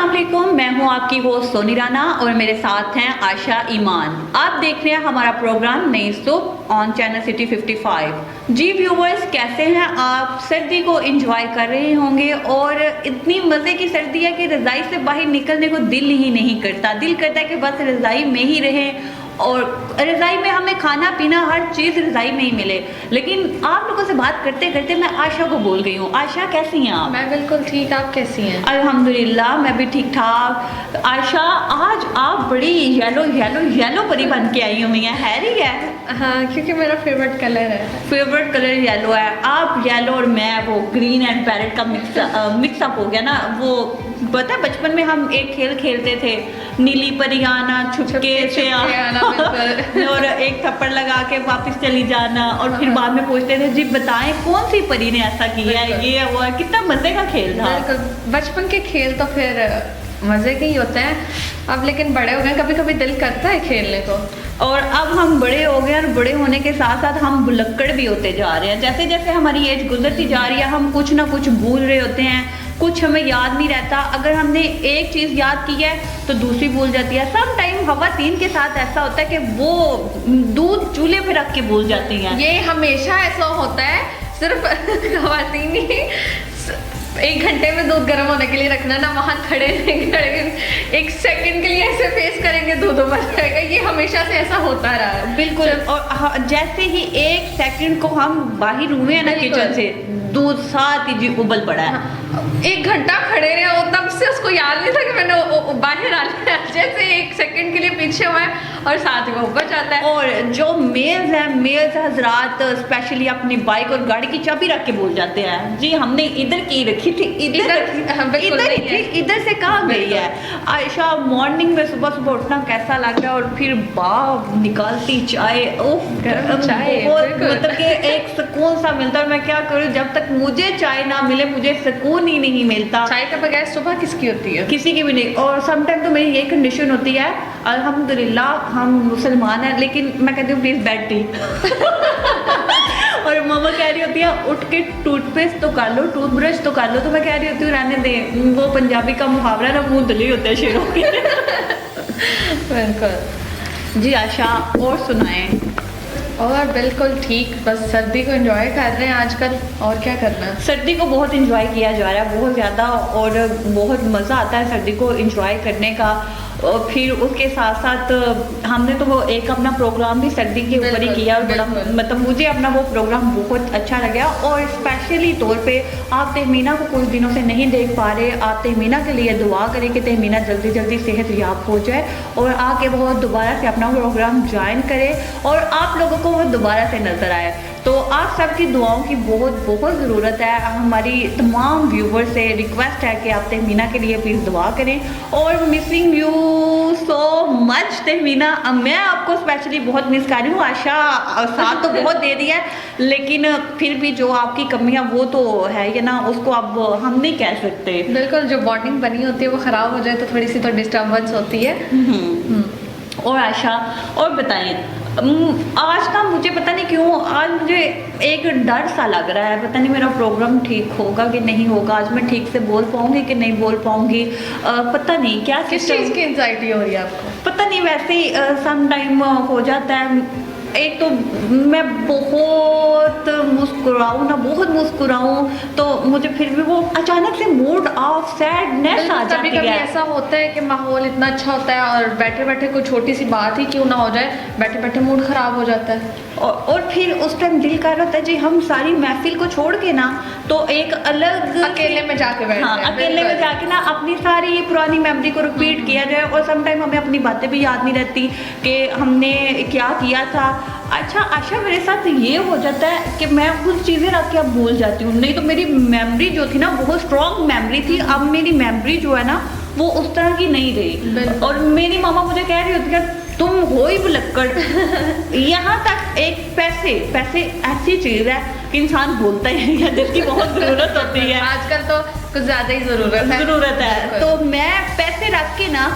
अस्सलामुअलैकुम, मैं हूं आपकी होस्ट सोनी राना और मेरे साथ हैं आशा ईमान। आप देख रहे हैं हमारा प्रोग्राम नई सुबह ऑन चैनल सिटी 55। जी व्यूवर्स, कैसे हैं आप? सर्दी को एंजॉय कर रहे होंगे और इतनी मज़े की सर्दी है कि रज़ाई से बाहर निकलने को दिल ही नहीं करता। दिल करता है कि बस रज़ाई में ही रहें और रज़ाई में हमें खाना पीना हर चीज़ रज़ाई में ही मिले। लेकिन आप लोगों से बात करते करते मैं आशा को भूल गई हूँ। आशा कैसी हैं आप? मैं बिल्कुल ठीक, आप कैसी हैं? अल्हम्दुलिल्लाह मैं भी ठीक ठाक। आशा, आज आप बड़ी येलो येलो येलो परी बन के आई हुई हैं, हैरी है? हाँ, क्योंकि मेरा फेवरेट कलर है। फेवरेट कलर येलो है। आप येलो और मैं वो ग्रीन एंड पैरेट का मिक्सअप हो गया ना। वो पता है बचपन में हम एक खेल खेलते थे, नीली परी आना, छुपके से आना और एक थप्पड़ लगा के वापस चली जाना और फिर बाद में पूछते थे जी बताएं कौन सी परी ने ऐसा किया है, ये वो है। कितना मजे का खेल था। बचपन के खेल तो फिर मजे के ही होते हैं। अब लेकिन बड़े हो गए, कभी कभी दिल करता है खेलने को। और अब हम बड़े हो गए और बड़े होने के साथ साथ हम भुलक्कड़ भी होते जा रहे हैं। जैसे जैसे हमारी एज गुजरती जा रही है हम कुछ ना कुछ भूल रहे होते हैं, कुछ हमें याद नहीं रहता। अगर हमने एक चीज़ याद की है तो दूसरी भूल जाती है। सम टाइम खवातीन के साथ ऐसा होता है कि वो दूध चूल्हे पे रख के भूल जाती हैं। ये हमेशा ऐसा होता है, सिर्फ खवातीन ही। 1 घंटे में दूध गर्म होने के लिए रखना ना, वहाँ खड़े रहेंगे 1 सेकंड के लिए ऐसे फेस करेंगे, दूध उबल जाएगा। ये हमेशा से ऐसा होता रहा है। बिल्कुल। और जैसे ही 1 सेकंड को हम बाहर हुए हैं ना किचन से, दूध साथ ही जी उबल पड़ा है। 1 घंटा खड़े रहे हो तब से उसको याद नहीं था कि मैंने बाहर आ लिया। जैसे 1 सेकंड के लिए पीछे हुआ है और साथ ही वो उबल जाता है। और जो मेल्स हैं, मेल्स हजरात स्पेशली अपनी बाइक और गाड़ी की चाबी रख के भूल जाते हैं। जी हमने इधर की रखी थी, इधर से कहाँ गई है? आयशा, मॉर्निंग में सुबह सुबह उठना कैसा लगता है और फिर बाप निकालती चाय, गरम चाय, मतलब कि एक सुकून सा मिलता है। मैं क्या करूँ, जब तक मुझे चाय ना मिले मुझे सुकून ही नहीं मिलता। चाय के बगैर सुबह किसकी होती है? किसी की भी नहीं। और समटाइम तो मेरी ये कंडीशन होती है, अल्हम्दुलिल्लाह हम मुसलमान हैं लेकिन मैं कहती हूँ प्लीज बेड टी और मम्मा कह रही होती है उठ के टूथपेस्ट तो कर लो, टूथब्रश तो कर लो, तो मैं कह रही होती हूँ रहने दे। वो पंजाबी का मुहावरा ना, मुंह धुले होते हैं शेरों के। बिल्कुल। जी आशा, और सुनाएं। और बिल्कुल ठीक, बस सर्दी को एंजॉय कर रहे हैं आजकल, और क्या करना है। सर्दी को बहुत एंजॉय किया जा रहा है, बहुत ज़्यादा, और बहुत मज़ा आता है सर्दी को एंजॉय करने का। और फिर उसके साथ साथ हमने तो वो एक अपना प्रोग्राम भी सर्दी के ऊपर ही किया और बड़ा मतलब मुझे अपना वो प्रोग्राम बहुत अच्छा लगा। और स्पेशली तौर पे आप तहमीना को कुछ दिनों से नहीं देख पा रहे, आप तहमीना के लिए दुआ करें कि तहमीना जल्दी जल्दी सेहत याब हो जाए और आके वो दोबारा से अपना प्रोग्राम ज्वाइन करे और आप लोगों को वो दोबारा से नज़र आए। तो आप सबकी दुआओं की बहुत बहुत ज़रूरत है। हमारी तमाम व्यूवर से रिक्वेस्ट है कि आप तहमीना के लिए प्लीज़ दुआ करें। और missing you so much Tahmina, मैं आपको स्पेशली बहुत मिस कर रही हूँ। आशा साथ तो बहुत दे दिया है लेकिन फिर भी जो आपकी कमियाँ वो तो है ये ना, उसको अब हम नहीं कह सकते। बिल्कुल, जो बॉन्डिंग बनी होती है वो ख़राब हो जाए तो थोड़ी सी तो डिस्टर्बेंस होती है। और आशा, और बताएं, आज ना मुझे पता नहीं क्यों आज मुझे एक डर सा लग रहा है। पता नहीं मेरा प्रोग्राम ठीक होगा कि नहीं होगा, आज मैं ठीक से बोल पाऊंगी कि नहीं बोल पाऊंगी, पता नहीं क्या। किस चीज़ की एंजाइटी हो रही है आपको? पता नहीं, वैसे ही सम टाइम हो जाता है। एक तो मैं बहुत मुस्कुराऊँ ना, बहुत मुस्कुराऊँ तो मुझे फिर भी वो अचानक से मूड ऑफ, सैडनेस आ जाती है। कभी ऐसा होता है कि माहौल इतना अच्छा होता है और बैठे बैठे कोई छोटी सी बात ही क्यों ना हो जाए, बैठे बैठे मूड ख़राब हो जाता है। और फिर उस टाइम दिल कर रहा होता है जी हम सारी महफिल को छोड़ के ना तो एक अलग अकेले में जाके बैठते हैं। हाँ, अकेले में जाके ना अपनी सारी पुरानी मेमोरी को रिपीट किया जाए। और सम टाइम हमें अपनी बातें भी याद नहीं रहती कि हमने क्या किया था। अच्छा आशा, मेरे साथ ये हो जाता है कि मैं कुछ चीज़ें रख के अब भूल जाती हूँ। नहीं तो मेरी मेमोरी जो थी ना बहुत स्ट्रॉन्ग मेमोरी थी, अब मेरी मेमोरी जो है ना वो उस तरह की नहीं रही। और मेरी मामा मुझे कह रही होती है तुम हो ही भुलक्कड़। यहाँ तक एक पैसे ऐसी चीज़ है कि इंसान बोलता ही नहीं है, जिसकी बहुत ज़रूरत होती है। आजकल तो कुछ ज़्यादा ही ज़रूरत है। तो मैं पैसे रख के ना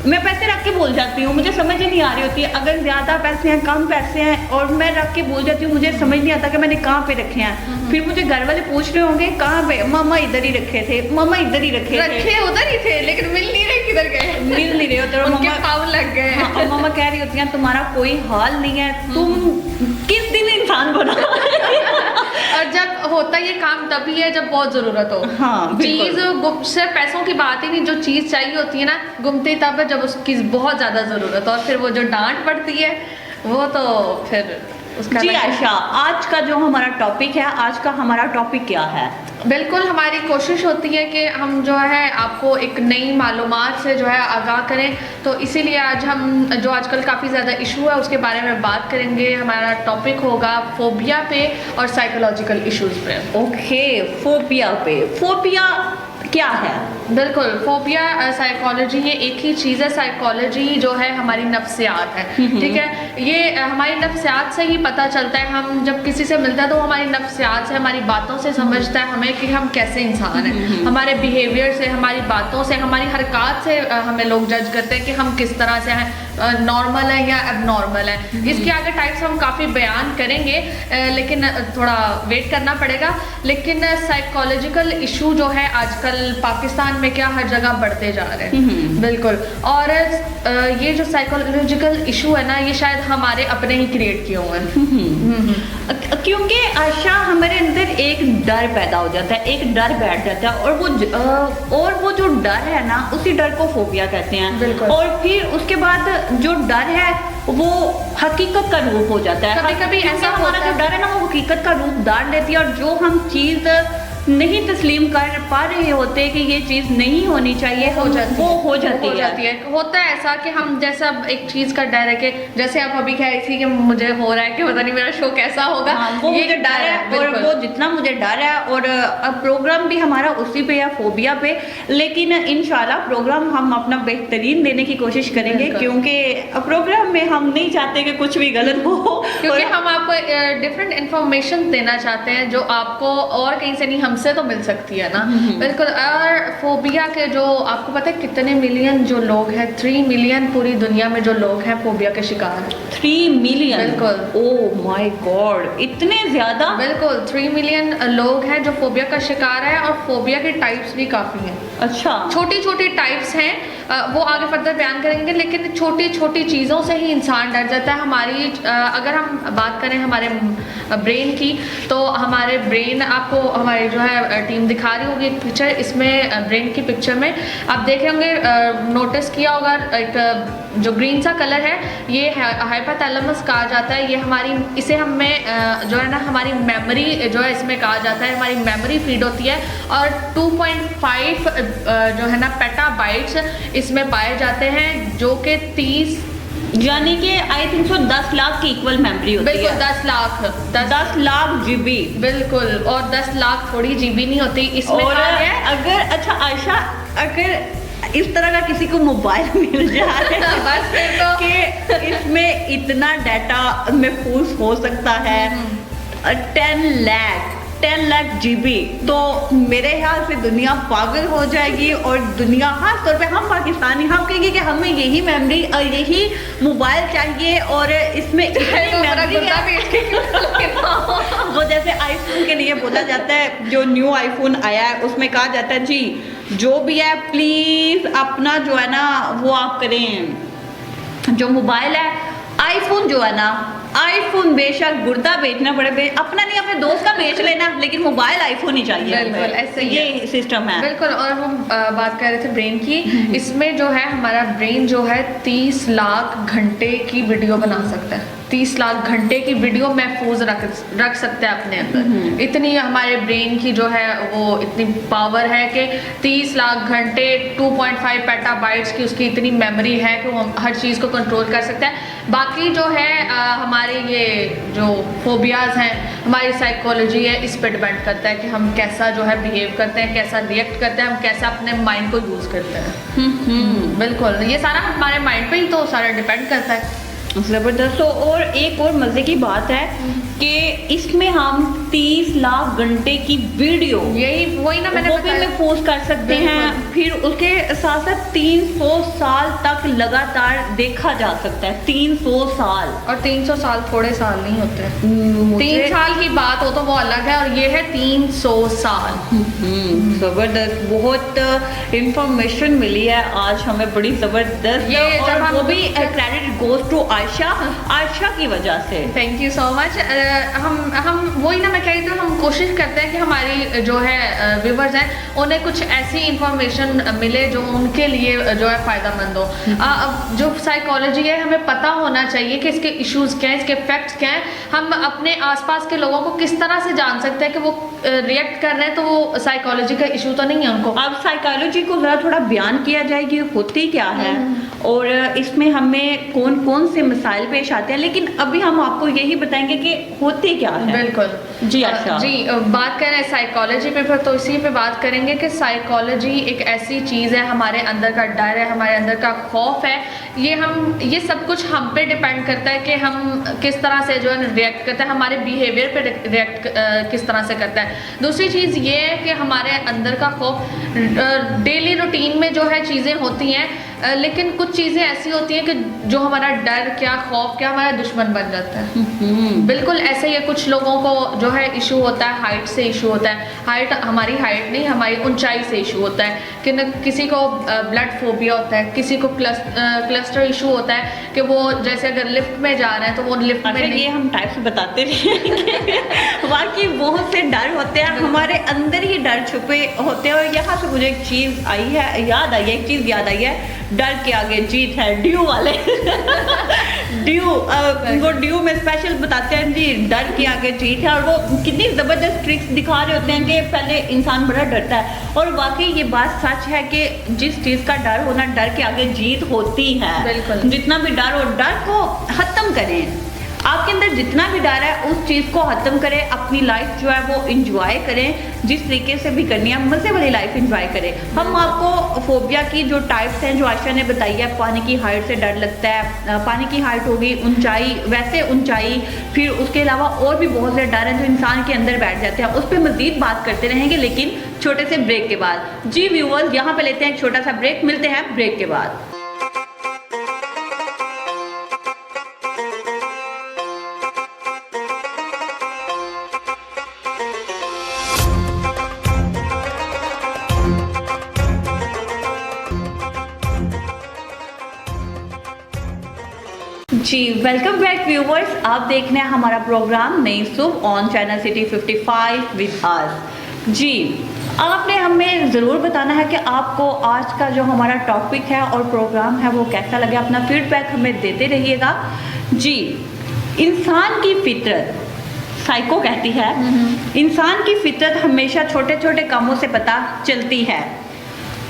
मैं पैसे रख के बोल जाती हूँ, मुझे समझ ही नहीं आ रही होती है, अगर ज़्यादा पैसे हैं कम पैसे हैं और मैं रख के बोल जाती हूँ, मुझे समझ नहीं आता कि मैंने कहाँ पे रखे हैं। फिर मुझे घर वाले पूछ रहे होंगे कहाँ पे, मामा इधर ही रखे थे, मामा इधर ही रखे उधर ही थे लेकिन मिल नहीं रहे, किधर गए, मिल नहीं रहे होते और उनके मम्मा पाँव लग गए। हाँ, और मम्मा कह रही होती हैं तुम्हारा कोई हाल नहीं है, तुम किस दिन इंसान बना। और जब होता ये काम तभी है जब बहुत जरूरत हो। हाँ, बिल्कुल। चीज सिर्फ पैसों की बात ही नहीं, जो चीज चाहिए होती है ना गुमती तब है जब उसकी बहुत ज्यादा जरूरत हो, और फिर वो जो डांट पड़ती है वो तो फिर उसका जी आयशा, आज का जो हमारा टॉपिक है, आज का हमारा टॉपिक क्या है? बिल्कुल हमारी कोशिश होती है कि हम जो है आपको एक नई मालूमात से जो है आगाह करें, तो इसीलिए आज हम जो आजकल काफ़ी ज़्यादा इशू है उसके बारे में बात करेंगे। हमारा टॉपिक होगा फोबिया पे और साइकोलॉजिकल इश्यूज पे। ओके, फोबिया पे। फोबिया क्या है? बिल्कुल, फोबिया साइकोलॉजी, ये एक ही चीज़ है। साइकोलॉजी जो है हमारी नफ्सियात है, ठीक है, ये हमारी नफ्सियात से ही पता चलता है। हम जब किसी से मिलते हैं तो हमारी नफ्सियात से, हमारी बातों से समझता है हमें कि हम कैसे इंसान हैं। हमारे बिहेवियर से, हमारी बातों से, हमारी हरकत से हमें लोग जज करते हैं कि हम किस तरह से हैं, नॉर्मल है या एबनॉर्मल है। इसके आगे टाइप्स हम काफ़ी बयान करेंगे, लेकिन थोड़ा वेट करना पड़ेगा। लेकिन साइकोलॉजिकल इशू जो है आजकल पाकिस्तान में क्या हर जगह बढ़ते जा रहे हैं। बिल्कुल, और ये जो साइकोलॉजिकल इशू है ना, ये शायद हमारे अपने ही क्रिएट किए हुए हैं। क्योंकि आशा हमारे अंदर एक डर पैदा हो जाता है, एक डर बैठ जाता है, और वो जो डर है ना, उसी डर को फोबिया कहते हैं। बिल्कुल। और फिर उसके बाद जो डर है वो हकीकत का रूप हो जाता है। कभी-कभी ऐसा हमारा जो डर है ना, वो हकीकत का रूप धार लेती है, और जो हम चीज नहीं तस्लीम कर पा रहे होते कि ये चीज़ नहीं होनी चाहिए, हो जाती वो है, हो जाती है। होता है ऐसा कि हम जैसा एक चीज़ का डर है कि जैसे आप अभी कह रही थी कि मुझे हो रहा है कि पता नहीं मेरा शो कैसा होगा। हाँ, वो ये मुझे डर है, और वो जितना मुझे डर है, और अब प्रोग्राम भी हमारा उसी पे है, फोबिया पे। लेकिन इंशाल्लाह प्रोग्राम हम अपना बेहतरीन देने की कोशिश करेंगे, क्योंकि प्रोग्राम में हम नहीं चाहते कि कुछ भी गलत हो, क्योंकि हम आपको डिफरेंट इंफॉर्मेशन देना चाहते हैं जो आपको और कहीं से नहीं, हमसे तो मिल सकती है ना। बिल्कुल। और फोबिया के जो आपको पता है कितने मिलियन जो लोग हैं, 3 मिलियन पूरी दुनिया में जो लोग हैं फोबिया के शिकार हैं। 3 मिलियन? बिल्कुल। ओह माय गॉड, इतने ज्यादा? बिल्कुल, 3 मिलियन लोग हैं जो फोबिया का शिकार है, और फोबिया के टाइप्स भी काफ़ी हैं। अच्छा, छोटी छोटी टाइप्स हैं, वो आगे फर्दर बयान करेंगे। लेकिन छोटी छोटी चीज़ों से ही इंसान डर जाता है। हमारी अगर हम बात करें हमारे ब्रेन की, तो हमारे ब्रेन, आपको हमारी जो है टीम दिखा रही होगी एक पिक्चर, इसमें ब्रेन की पिक्चर में आप देख रहे होंगे, नोटिस किया होगा, एक जो ग्रीन सा कलर है ये हाइपोथैलेमस कहा जाता है। ये हमारी, इसे हमें जो है ना हमारी मेमोरी जो है इसमें कहा जाता है, हमारी मेमोरी फीड होती है। और 2.5 जो है ना पेटाबाइट्स इसमें पाए जाते हैं, जो कि 30, यानी कि आई थिंक सो 10 लाख की इक्वल मेमोरी होती है। बिल्कुल, 10 लाख जीबी। बिल्कुल, और 10 लाख थोड़ी जीबी नहीं होती इसमें। और अगर, अच्छा आयशा, अगर इस तरह का किसी को मोबाइल मिल जाए बस फिर तो कि इसमें इतना डाटा महफूज हो सकता है, 10 लाख जीबी, तो मेरे ख्याल से दुनिया पागल हो जाएगी। और दुनिया, खास तौर पे हम पाकिस्तानी, हम कहेंगे कि हमें यही मेमोरी और यही मोबाइल चाहिए, और इसमें इतनी मेमोरी है। वो जैसे आईफोन के लिए बोला जाता है, जो न्यू आईफोन आया है उसमें कहा जाता है जी जो भी है प्लीज अपना जो है ना वो आप करें, जो मोबाइल है आईफोन जो है ना, आईफोन बेशक गुर्दा बेचना पड़े, अपना नहीं अपने दोस्त का बेच लेना, लेकिन मोबाइल आईफोन ही चाहिए। बिल्कुल ऐसे ही ये सिस्टम है। बिल्कुल। और हम बात कर रहे थे ब्रेन की, इसमें जो है हमारा ब्रेन जो है 30 लाख घंटे की वीडियो बना सकता है। 30 लाख घंटे की वीडियो महफूज रख सकते हैं अपने अंदर। इतनी हमारे ब्रेन की जो है वो इतनी पावर है कि 30 लाख घंटे, 2.5 पेटाबाइट्स की उसकी इतनी मेमोरी है कि वो हर चीज़ को कंट्रोल कर सकता है। बाकी जो है हमारे ये जो फोबियाज़ हैं, हमारी साइकोलॉजी है, इस पर डिपेंड करता है कि हम कैसा जो है बिहेव करते हैं, कैसा रिएक्ट करते हैं, हम कैसा अपने माइंड को यूज़ करते हैं। बिल्कुल, ये सारा हमारे माइंड पे ही तो सारा डिपेंड करता है। ज़बरदस्त। तो और एक और मज़े की बात है कि इसमें हम 30 लाख घंटे की वीडियो, यही वही ना मैंने वो भी बताया। महफूज कर सकते हैं। फिर उसके साथ साथ 300 साल तक लगातार देखा जा सकता है, 300 साल। और 300 साल थोड़े साल नहीं होते। मुझे 3 साल की बात हो तो वो अलग है, और ये है 300 साल। जबरदस्त, बहुत इंफॉर्मेशन मिली है आज हमें, बड़ी जबरदस्त। ये जब और हम वो भी क्रेडिट गोज टू आयशा की वजह से। Thank you so much. हम वही ना मैं कह रही थी, हम कोशिश करते हैं कि हमारी जो है व्यूवर्स हैं उन्हें कुछ ऐसी इंफॉर्मेशन मिले जो उनके लिए जो है फ़ायदेमंद हो। अब जो साइकोलॉजी है हमें पता होना चाहिए कि इसके इश्यूज़ क्या हैं, इसके फैक्ट्स क्या हैं। हम अपने आसपास के लोगों को किस तरह से जान सकते हैं कि वो रिएक्ट कर रहे हैं तो वो साइकोलॉजी का इशू तो नहीं है उनको। अब साइकोलॉजी को ज़रा थोड़ा बयान किया जाए कि होती क्या है और इसमें हमें कौन कौन से मसाइल पेश आते हैं, लेकिन अभी हम आपको यही बताएंगे कि होती क्या है। बिल्कुल जी अच्छा जी, बात करें साइकोलॉजी पे फिर तो इसी पे बात करेंगे कि साइकोलॉजी एक ऐसी चीज़ है, हमारे अंदर का डर है, हमारे अंदर का खौफ है। ये सब कुछ हम पे डिपेंड करता है कि हम किस तरह से जो है रिएक्ट करते हैं, हमारे बिहेवियर पे रिएक्ट किस तरह से करता है। दूसरी चीज़ ये है कि हमारे अंदर का खौफ, डेली रूटीन में जो है चीज़ें होती हैं, लेकिन कुछ चीज़ें ऐसी होती हैं कि जो हमारा डर क्या खौफ क्या हमारा दुश्मन बन जाता है। बिल्कुल ऐसे ही है, कुछ लोगों को जो है इशू होता है हाइट से, इशू होता है हाइट, हमारी हाइट नहीं हमारी ऊंचाई से इशू होता है। कि किसी को ब्लड फोबिया होता है, किसी को क्लस्टर इशू होता है कि वो जैसे अगर लिफ्ट में जा रहे हैं तो वो लिफ्ट में नहीं। ये हम टाइप से बताते रहेंगे वाकई बहुत से डर होते हैं, हमारे अंदर ही डर छुपे होते हैं। और यहाँ से मुझे एक चीज़ आई है, एक चीज़ याद आई है, डर के आगे जीत है, ड्यू वाले वो ड्यू में स्पेशल बताते हैं जी, डर के आगे जीत है। और वो कितनी ज़बरदस्त ट्रिक्स दिखा रहे होते हैं कि पहले इंसान बड़ा डरता है, और वाकई ये बात सच है कि जिस चीज़ का डर होना, डर के आगे जीत होती है। बिल्कुल। जितना भी डर हो, डर को ख़त्म करें। आपके अंदर जितना भी डर है उस चीज़ को ख़त्म करें, अपनी लाइफ जो है वो इंजॉय करें, जिस तरीके से भी करनी है मज़े वाली लाइफ इंजॉय करें। हम आपको फोबिया की जो टाइप्स हैं जो आयशा ने बताई है, पानी की हाइट से डर लगता है, पानी की हाइट होगी, ऊंचाई, वैसे ऊंचाई, फिर उसके अलावा और भी बहुत से डर हैं जो इंसान के अंदर बैठ जाते हैं। उस पर मज़ीद बात करते रहेंगे, लेकिन छोटे से ब्रेक के बाद। जी व्यूअर्स, यहाँ पे लेते हैं एक छोटा सा ब्रेक, मिलते हैं ब्रेक के बाद। जी वेलकम बैक व्यूवर्स, आप देख रहे हैं हमारा प्रोग्राम नई सुबह on channel city 55 with us. जी आपने हमें ज़रूर बताना है कि आपको आज का जो हमारा टॉपिक है और प्रोग्राम है वो कैसा लगे, अपना फीडबैक हमें देते रहिएगा। जी इंसान की फितरत, साइको कहती है, इंसान की फितरत हमेशा छोटे छोटे कामों से पता चलती है,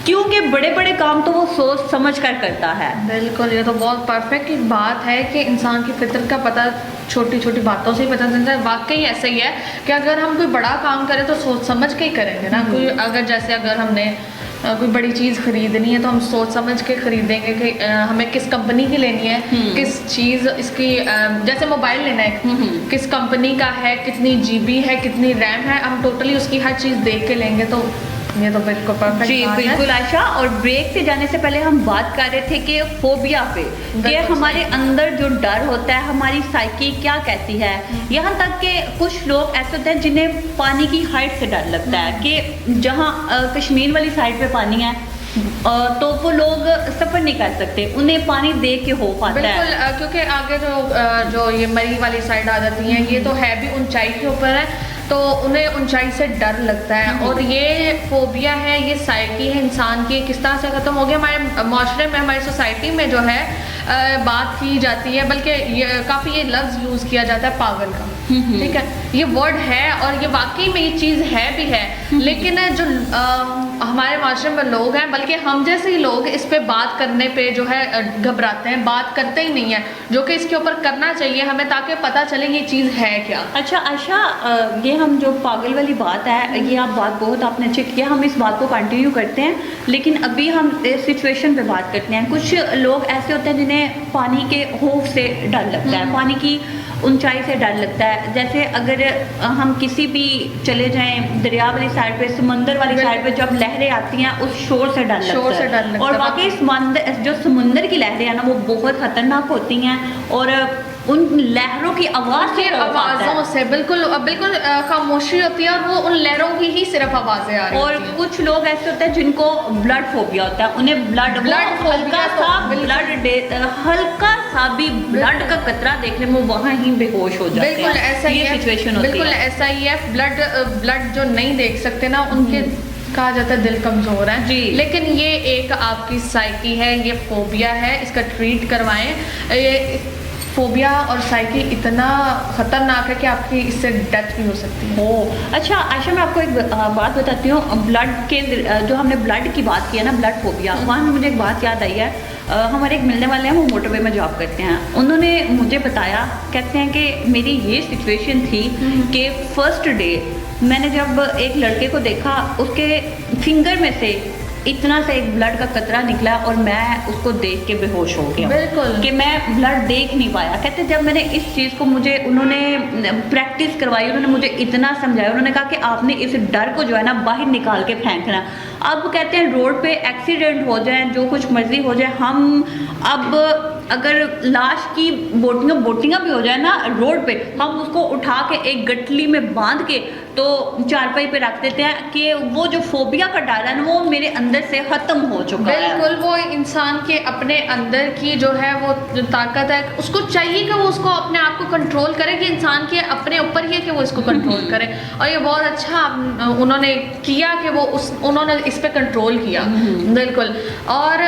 क्योंकि बड़े बड़े काम तो वो सोच समझ कर करता है। बिल्कुल, ये तो बहुत परफेक्ट बात है कि इंसान की फितरत का पता छोटी छोटी बातों से ही पता चलता है। वाकई ऐसा ही है कि अगर हम कोई बड़ा काम करें तो सोच समझ के ही करेंगे ना। कोई अगर हमने कोई बड़ी चीज़ खरीदनी है तो हम सोच समझ के खरीदेंगे कि हमें किस कंपनी की लेनी है, किस चीज़ इसकी, जैसे मोबाइल लेना है किस कंपनी का है, कितनी GB है, कितनी रैम है, हम टोटली उसकी हर चीज़ देख के लेंगे। तो ये तो बिल्कुल परफेक्ट जी बिल्कुल आयशा। और ब्रेक पे जाने से पहले हम बात कर रहे थे कि फोबिया पे, कि हमारे अंदर जो डर होता है, हमारी साइकी क्या कहती है। यहाँ तक कि कुछ लोग ऐसे होते हैं जिन्हें पानी की हाइट से डर लगता है, कि जहाँ कश्मीर वाली साइड पे पानी है तो वो लोग सफ़र नहीं कर सकते, उन्हें पानी देख के हो पाता है। बिल्कुल, क्योंकि आगे जो ये मरी वाली साइड आ जाती है, ये तो है भी ऊंचाई के ऊपर है, तो उन्हें ऊंचाई से डर लगता है। और ये फोबिया है, ये साइकी है इंसान की, किस तरह से ख़त्म हो गया हमारे माशरे में, हमारी सोसाइटी में जो है बात की जाती है, बल्कि काफ़ी ये लफ्ज़ यूज़ किया जाता है पागल का। ठीक है, ये वर्ड है और ये वाकई में ये चीज़ है भी है, लेकिन जो हमारे माशरे में लोग हैं, बल्कि हम जैसे ही लोग इस पे बात करने पे जो है घबराते हैं, बात करते ही नहीं है, जो कि इसके ऊपर करना चाहिए हमें, ताकि पता चले ये चीज़ है क्या। अच्छा आशा, ये हम जो पागल वाली बात है, ये आप बात बहुत आपने अच्छी किया, हम इस बात को कंटिन्यू करते हैं, लेकिन अभी हम सिचुएशन पे बात करते हैं। कुछ लोग ऐसे होते हैं जिन्हें पानी के खौफ से डर लगता है, पानी की ऊंचाई से डर लगता है। जैसे अगर हम किसी भी चले जाएं दरिया वाली साइड पे, समंदर वाली साइड पे, जब लहरें आती हैं उस शोर से डर लगता है। और वाकई समंदर, जो समुंदर की लहरें हैं ना, वो बहुत खतरनाक होती हैं और उन लहरों की आवाज़ों से बिल्कुल खामोशी होती है और वो उन लहरों की ही सिर्फ आवाज़ें आ रही और होती हैं। कुछ लोग ऐसे होते हैं जिनको ब्लड फोबिया होता है, उन्हें ब्लड हल्का सा भी ब्लड का कतरा देखने में वहाँ ही बेहोश हो जाते हैं। बिल्कुल ऐसा ही है, सिचुएशन होती है। बिल्कुल ऐसा ही है। ब्लड जो नहीं देख सकते ना, उनके कहा जाता है दिल कमजोर है जी। लेकिन ये एक आपकी साइकी है, ये फोबिया है, इसका ट्रीट करवाएं। ये फोबिया और साइकी इतना खतरनाक है कि आपकी इससे डेथ भी हो सकती है। अच्छा आयशा, मैं आपको एक बात बताती हूँ। ब्लड के जो हमने ब्लड की बात की है ना, ब्लड फोबिया, वहाँ मुझे एक बात याद आई है। हमारे एक मिलने वाले हैं, वो मोटरवे में जॉब करते हैं। उन्होंने मुझे बताया, कहते हैं कि मेरी ये सिचुएशन थी कि फर्स्ट डे मैंने जब एक लड़के को देखा, उसके फिंगर में से इतना सा एक ब्लड का कतरा निकला और मैं उसको देख के बेहोश हो गया। बिल्कुल कि मैं ब्लड देख नहीं पाया। कहते जब मैंने इस चीज़ को, मुझे उन्होंने प्रैक्टिस करवाई, उन्होंने मुझे इतना समझाया, उन्होंने कहा कि आपने इस डर को जो है ना बाहर निकाल के फेंकना। अब कहते हैं रोड पे एक्सीडेंट हो जाए, जो कुछ मर्जी हो जाए, हम अब अगर लाश की बोटियाँ भी हो जाए ना रोड पे, हम उसको उठा के एक गठली में बांध के तो चारपाई पे रख देते हैं कि वो जो फोबिया का डर है ना, वो मेरे अंदर से खत्म हो चुका है। बिल्कुल, वो इंसान के अपने अंदर की जो है वो जो ताकत है, उसको चाहिए कि वो उसको अपने आप को कंट्रोल करे, कि इंसान के अपने ऊपर ही है कि वो इसको कंट्रोल करे। और ये बहुत अच्छा उन्होंने किया कि वो उन्होंने इस पे कंट्रोल किया। बिल्कुल। और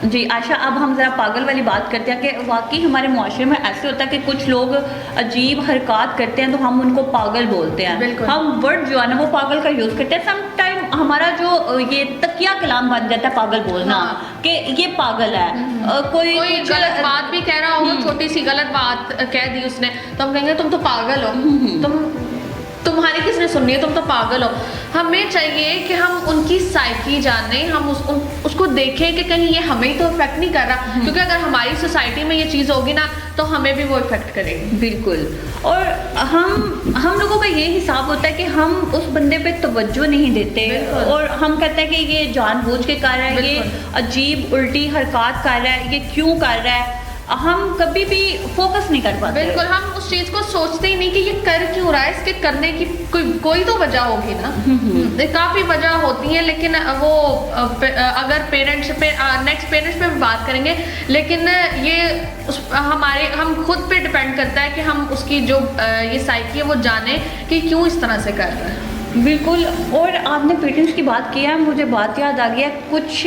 जी आशा, अब हम जरा पागल वाली बात करते हैं कि वाकई हमारे मुआशरे में ऐसे होता है कि कुछ लोग अजीब हरकत करते हैं तो हम उनको पागल बोलते हैं। हम वर्ड जो है ना वो पागल का यूज करते हैं। सम टाइम हमारा जो ये तकिया कलाम बन जाता है पागल बोलना, कि ये पागल है। कोई गलत बात भी कह रहा होगा, छोटी सी गलत बात कह दी उसने, तो हम कहेंगे तुम तो पागल हो, तुम्हारी किसने सुननी है, तुम तो पागल हो। हमें चाहिए कि हम उनकी साइकी जाने, हम उसको देखें कि कहीं ये हमें ही तो इफेक्ट नहीं कर रहा, क्योंकि अगर हमारी सोसाइटी में ये चीज़ होगी ना तो हमें भी वो इफेक्ट करेगी। बिल्कुल। और हम लोगों का ये हिसाब होता है कि हम उस बंदे पे तवज्जो नहीं देते और हम कहते हैं कि ये जानबूझ के कर रहा है, ये अजीब उल्टी हरकत कर रहा है, ये क्यों कर रहा है, हम कभी भी फोकस नहीं कर पाते। बिल्कुल, हम उस चीज को सोचते ही नहीं कि ये कर क्यों रहा है, इसके करने की कोई तो वजह होगी ना। काफी वजह होती है, लेकिन वो अगर पेरेंट्स पे नेक्स्ट पेरेंट्स पे भी बात करेंगे, लेकिन ये हम खुद पे डिपेंड करता है कि हम उसकी जो ये साइकी है वो जाने कि क्यों इस तरह से कर रहा है। बिल्कुल। और आपने पेरेंट्स की बात की है, मुझे बात याद आ गया, कुछ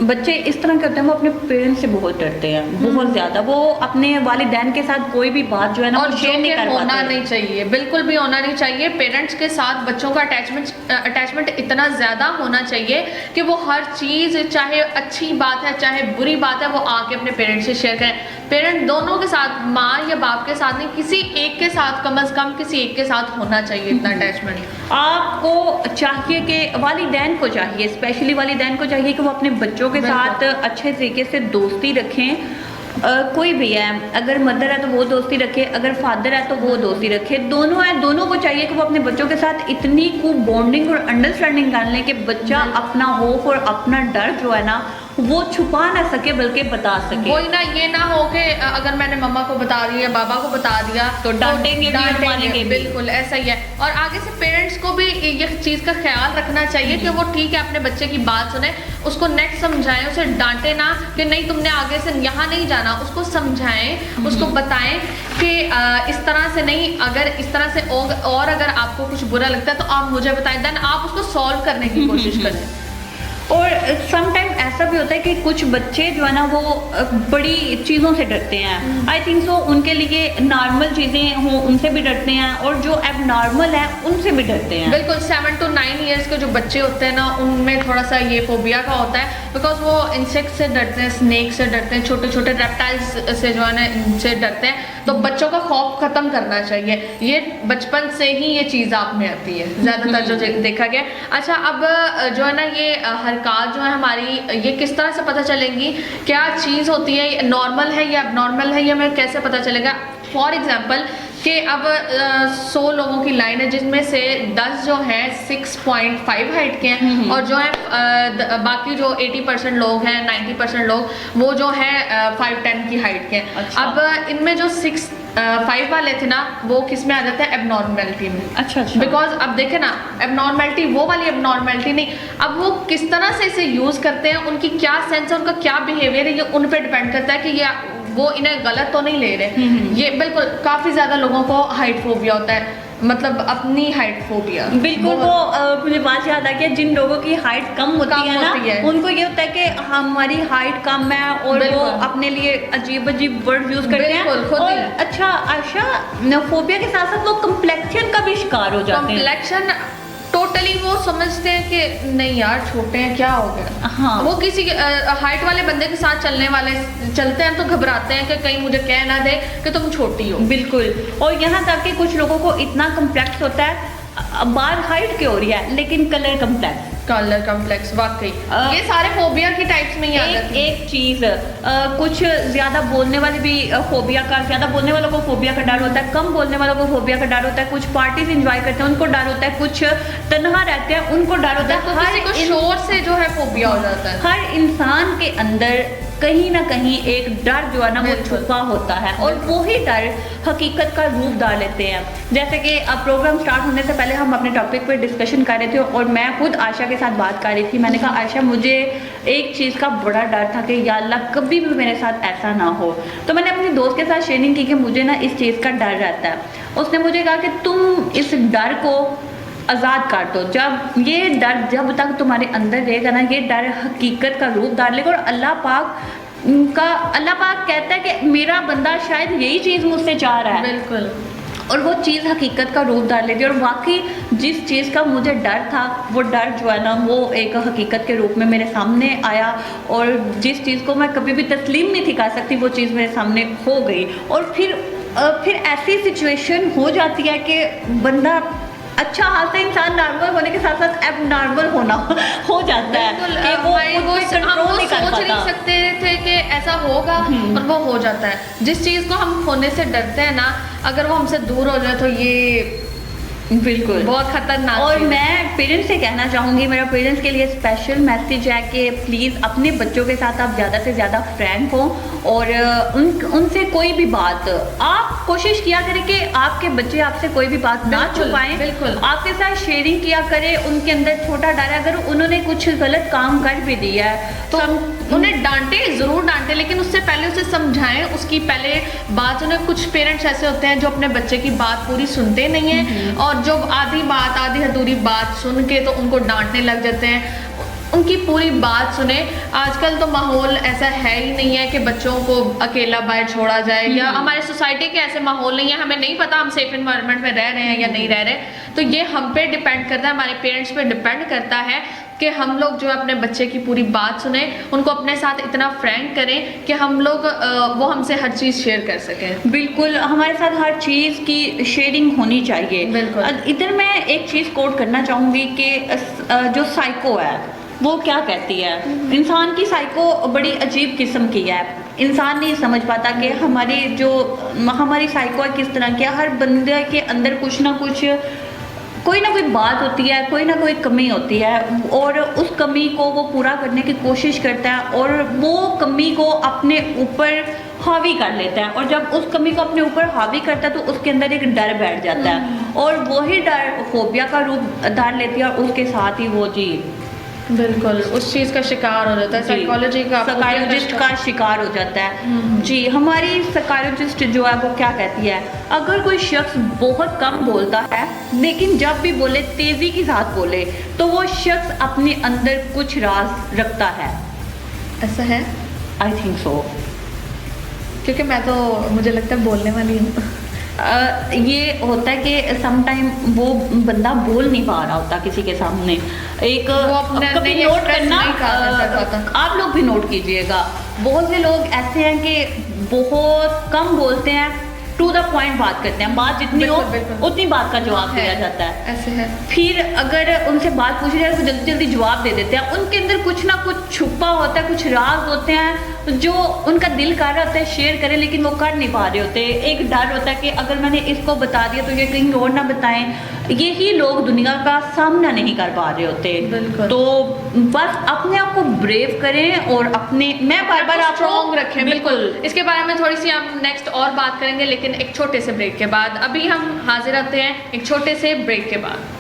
बच्चे इस तरह के होते हैं, वो अपने पेरेंट्स से बहुत डरते हैं, बहुत ज़्यादा। वो अपने वालिदैन के साथ कोई भी बात जो है ना वो शेयर नहीं कर पाते। होना नहीं चाहिए, बिल्कुल भी होना नहीं चाहिए। पेरेंट्स के साथ बच्चों का अटैचमेंट इतना ज़्यादा होना चाहिए कि वो हर चीज़, चाहे अच्छी बात है चाहे बुरी बात है, वो आके अपने पेरेंट्स से शेयर करें। पेरेंट दोनों के साथ, माँ या बाप के साथ नहीं, किसी एक के साथ, कम से कम किसी एक के साथ होना चाहिए इतना अटैचमेंट। आपको चाहिए कि वालिदैन को चाहिए, स्पेशली वालिदैन को चाहिए कि वो अपने बच्चों के साथ अच्छे तरीके से दोस्ती रखें। कोई भी है, अगर मदर है तो वो दोस्ती रखे, अगर फादर है तो वो दोस्ती रखे, दोनों है, दोनों को चाहिए कि वो अपने बच्चों के साथ इतनी खूब बॉन्डिंग और अंडरस्टैंडिंग कर लें कि बच्चा अपना खौफ और अपना डर जो है ना वो छुपा ना सके बल्कि बता सके। वही ना, ये ना हो कि अगर मैंने मम्मा को बता दिया, बाबा को बता दिया तो डांटेंगे भी, मारेंगे। बिल्कुल ऐसा ही है। और आगे से पेरेंट्स को भी ये चीज़ का ख्याल रखना चाहिए कि वो ठीक है अपने बच्चे की बात सुने, उसको नेक्स्ट समझाएं, उसे डांटे ना कि नहीं तुमने आगे से यहाँ नहीं जाना, उसको समझाएं, उसको बताएं कि इस तरह से नहीं, अगर इस तरह से और अगर आपको कुछ बुरा लगता है तो आप मुझे बताएं, देन आप उसको सॉल्व करने की कोशिश करें। और समटाइम ऐसा भी होता है कि कुछ बच्चे जो है ना वो बड़ी चीज़ों से डरते हैं। आई थिंक सो उनके लिए नॉर्मल चीज़ें हों उनसे भी डरते हैं, और जो अब नॉर्मल है उनसे भी डरते हैं। बिल्कुल, 7 to 9 ईयर्स के जो बच्चे होते हैं ना, उनमें थोड़ा सा ये फोबिया का होता है, बिकॉज वो इंसेक्ट से डरते हैं, स्नेक से डरते हैं, छोटे छोटे रेप्टाइल्स से जो है ना इनसे डरते हैं। तो बच्चों का खौफ खत्म करना चाहिए, ये बचपन से ही ये चीज़ आप में आती है ज़्यादातर जो देखा गया। अच्छा, अब जो है ना ये हरकत जो है हमारी, ये किस तरह से पता चलेंगी, क्या चीज़ होती है, नॉर्मल है या एबनॉर्मल है, ये हमें कैसे पता चलेगा? फॉर एग्जाम्पल कि अब 100 लोगों की लाइन है जिसमें से 10 जो हैं 6.5 हाइट के हैं और जो है बाकी जो 80% लोग हैं 90% लोग वो जो है 5'10" की हाइट के हैं। अच्छा। अब इनमें जो 6'5" वाले थे ना वो किस में आ जाते हैं, एबनॉर्मलिटी में। अच्छा। बिकॉज अब देखे ना, एबनॉर्मलिटी वो वाली एबनॉर्मलिटी नहीं, अब वो किस तरह से इसे यूज करते हैं, उनकी क्या सेंस है, उनका क्या बिहेवियर है, ये उन पे डिपेंड करता है कि ये वो इन्हें गलत तो नहीं ले रहे। ये बिल्कुल काफी ज्यादा लोगों को हाइट फोबिया होता है, मतलब अपनी हाइट फोबिया। बिल्कुल। वो मुझे बात याद आ गया, जिन लोगों की हाइट कम होती है ना, उनको ये होता है कि हमारी हाइट कम है और वो अपने लिए अजीब अजीब वर्ड यूज करते हैं। और अच्छा आशा, फोबिया के साथ साथ वो कम्प्लेक्शन का भी शिकार हो जाते हैं। कम्प्लेक्शन टोटली वो समझते हैं कि नहीं यार छोटे हैं, क्या हो गया। हाँ। वो किसी हाइट वाले बंदे के साथ चलते हैं तो घबराते हैं कि कहीं मुझे कह ना दे कि तुम छोटी हो। बिल्कुल। और यहाँ तक कि कुछ लोगों को इतना कम्प्लेक्स होता है, बात हाइट की हो रही है लेकिन कलर कम्प्लेक्स वाकई ये सारे फोबिया की टाइप्स में ही आ जाते हैं। एक चीज, कुछ ज्यादा बोलने वाले भी फोबिया का, ज्यादा बोलने वालों को फोबिया का डर होता है, कम बोलने वालों को फोबिया का डर होता है, कुछ पार्टीज एंजॉय करते हैं उनको डर होता है, कुछ तन्हा रहते हैं उनको डर होता है। हर को शोर से जो है फोबिया हो जाता है। हर इंसान के अंदर कहीं ना कहीं एक डर जो है ना वो छुपा होता है और वही डर हकीकत का रूप डाल लेते हैं। जैसे कि अब प्रोग्राम स्टार्ट होने से पहले हम अपने टॉपिक पर डिस्कशन कर रहे थे और मैं खुद आशा के साथ बात कर रही थी। मैंने कहा आशा, मुझे एक चीज़ का बड़ा डर था कि या अल्लाह कभी भी मेरे साथ ऐसा ना हो। तो मैंने अपने दोस्त के साथ शेयरिंग की कि मुझे ना इस चीज़ का डर रहता है। उसने मुझे कहा कि तुम इस डर को आज़ाद कर दो। जब ये डर जब तक तुम्हारे अंदर रहेगा ना, ये डर हकीकत का रूप डाल लेगा। और अल्लाह पाक कहता है कि मेरा बंदा शायद यही चीज़ मुझसे चाह रहा है। बिल्कुल। और वो चीज़ हकीकत का रूप डाल लेती है। और वाकई जिस चीज़ का मुझे डर था वो डर जो है ना वो एक हकीकत के रूप में मेरे सामने आया। और जिस चीज़ को मैं कभी भी तस्लीम नहीं थी कर सकती वो चीज़ मेरे सामने हो गई। और फिर ऐसी सिचुएशन हो जाती है कि बंदा अच्छा हालत इंसान नॉर्मल होने के साथ साथ एब नॉर्मल होना हो जाता है कि वो कंट्रोल नहीं कर पाता। सोच नहीं सकते थे कि ऐसा होगा और वो हो जाता है। जिस चीज़ को हम खोने से डरते हैं ना, अगर वो हमसे दूर हो जाए तो ये बिल्कुल बहुत खतरनाक। और मैं पेरेंट्स से कहना चाहूँगी, मेरा पेरेंट्स के लिए स्पेशल मैसेज है कि प्लीज़ अपने बच्चों के साथ आप ज़्यादा से ज़्यादा फ्रैंक हो और उनसे कोई भी बात आप कोशिश किया करें कि आपके बच्चे आपसे कोई भी बात ना छुपाएं। बिल्कुल आपके साथ शेयरिंग किया करें। उनके अंदर छोटा डर है, अगर उन्होंने कुछ गलत काम कर भी दिया है तो उन्हें डांटे, ज़रूर डांटे, लेकिन उससे पहले उसे समझाएं। उसकी पहले बात उन्हें, कुछ पेरेंट्स ऐसे होते हैं जो अपने बच्चे की बात पूरी सुनते नहीं हैं और जो आधी अधूरी बात सुन के तो उनको डांटने लग जाते हैं। उनकी पूरी बात सुने। आजकल तो माहौल ऐसा है ही नहीं है कि बच्चों को अकेला बाहर छोड़ा जाए, या हमारे सोसाइटी के ऐसे माहौल नहीं है। हमें नहीं पता हम सेफ इन्वायरमेंट में रह रहे हैं या नहीं रह रहे, तो ये हम पे डिपेंड करता है, हमारे पेरेंट्स पे डिपेंड करता है कि हम लोग जो है अपने बच्चे की पूरी बात सुने, उनको अपने साथ इतना फ्रैंक करें कि हम लोग वो हमसे हर चीज़ शेयर कर सकें। बिल्कुल, हमारे साथ हर चीज़ की शेयरिंग होनी चाहिए। बिल्कुल। इधर मैं एक चीज़ कोट करना चाहूँगी कि जो साइको है वो क्या कहती है। इंसान की साइको बड़ी अजीब किस्म की है। इंसान नहीं समझ पाता कि हमारी साइको है किस तरह की है। हर बंदे के अंदर कुछ ना कुछ, कोई ना कोई बात होती है, कोई ना कोई कमी होती है और उस कमी को वो पूरा करने की कोशिश करता है और वो कमी को अपने ऊपर हावी कर लेता है। और जब उस कमी को अपने ऊपर हावी करता है तो उसके अंदर एक डर बैठ जाता है और वही डर फोबिया का रूप धार लेती है और उसके साथ ही वो बिल्कुल उस चीज़ का शिकार हो जाता है। साइकोलॉजिस्ट का शिकार हो जाता है। जी, हमारी साइकोलॉजिस्ट जो है वो क्या कहती है, अगर कोई शख्स बहुत कम बोलता है लेकिन जब भी बोले तेज़ी के साथ बोले तो वो शख्स अपने अंदर कुछ राज रखता है। ऐसा है? आई थिंक सो, क्योंकि मैं तो, मुझे लगता है बोलने वाली हूँ। ये होता है कि समटाइम वो बंदा बोल नहीं पा रहा होता किसी के सामने। एक कभी नोट करना, आप लोग भी नोट कीजिएगा, बहुत से लोग ऐसे हैं कि बहुत कम बोलते हैं, टू द पॉइंट बात करते हैं, बात जितनी हो बिल्कुल, बिल्कुल। उतनी बात का जवाब है, दिया जाता है। ऐसे है। फिर अगर उनसे बात पूछी जाए तो जल्दी जल्दी जवाब दे देते हैं। उनके अंदर कुछ ना कुछ छुपा होता है, कुछ राज होते हैं जो उनका दिल कर रहा होता है शेयर करें, लेकिन वो कर नहीं पा रहे होते। एक डर होता है कि अगर मैंने इसको बता दिया तो ये कहीं और ना बताएं। यही लोग दुनिया का सामना नहीं कर पा रहे होते। बिल्कुल। तो बस अपने आप को ब्रेव करें और अपने मैं बार बार आप स्ट्रॉन्ग रखें। बिल्कुल। इसके बारे में थोड़ी सी हम नेक्स्ट और बात करेंगे, लेकिन एक छोटे से ब्रेक के बाद। अभी हम हाजिर होते हैं एक छोटे से ब्रेक के बाद।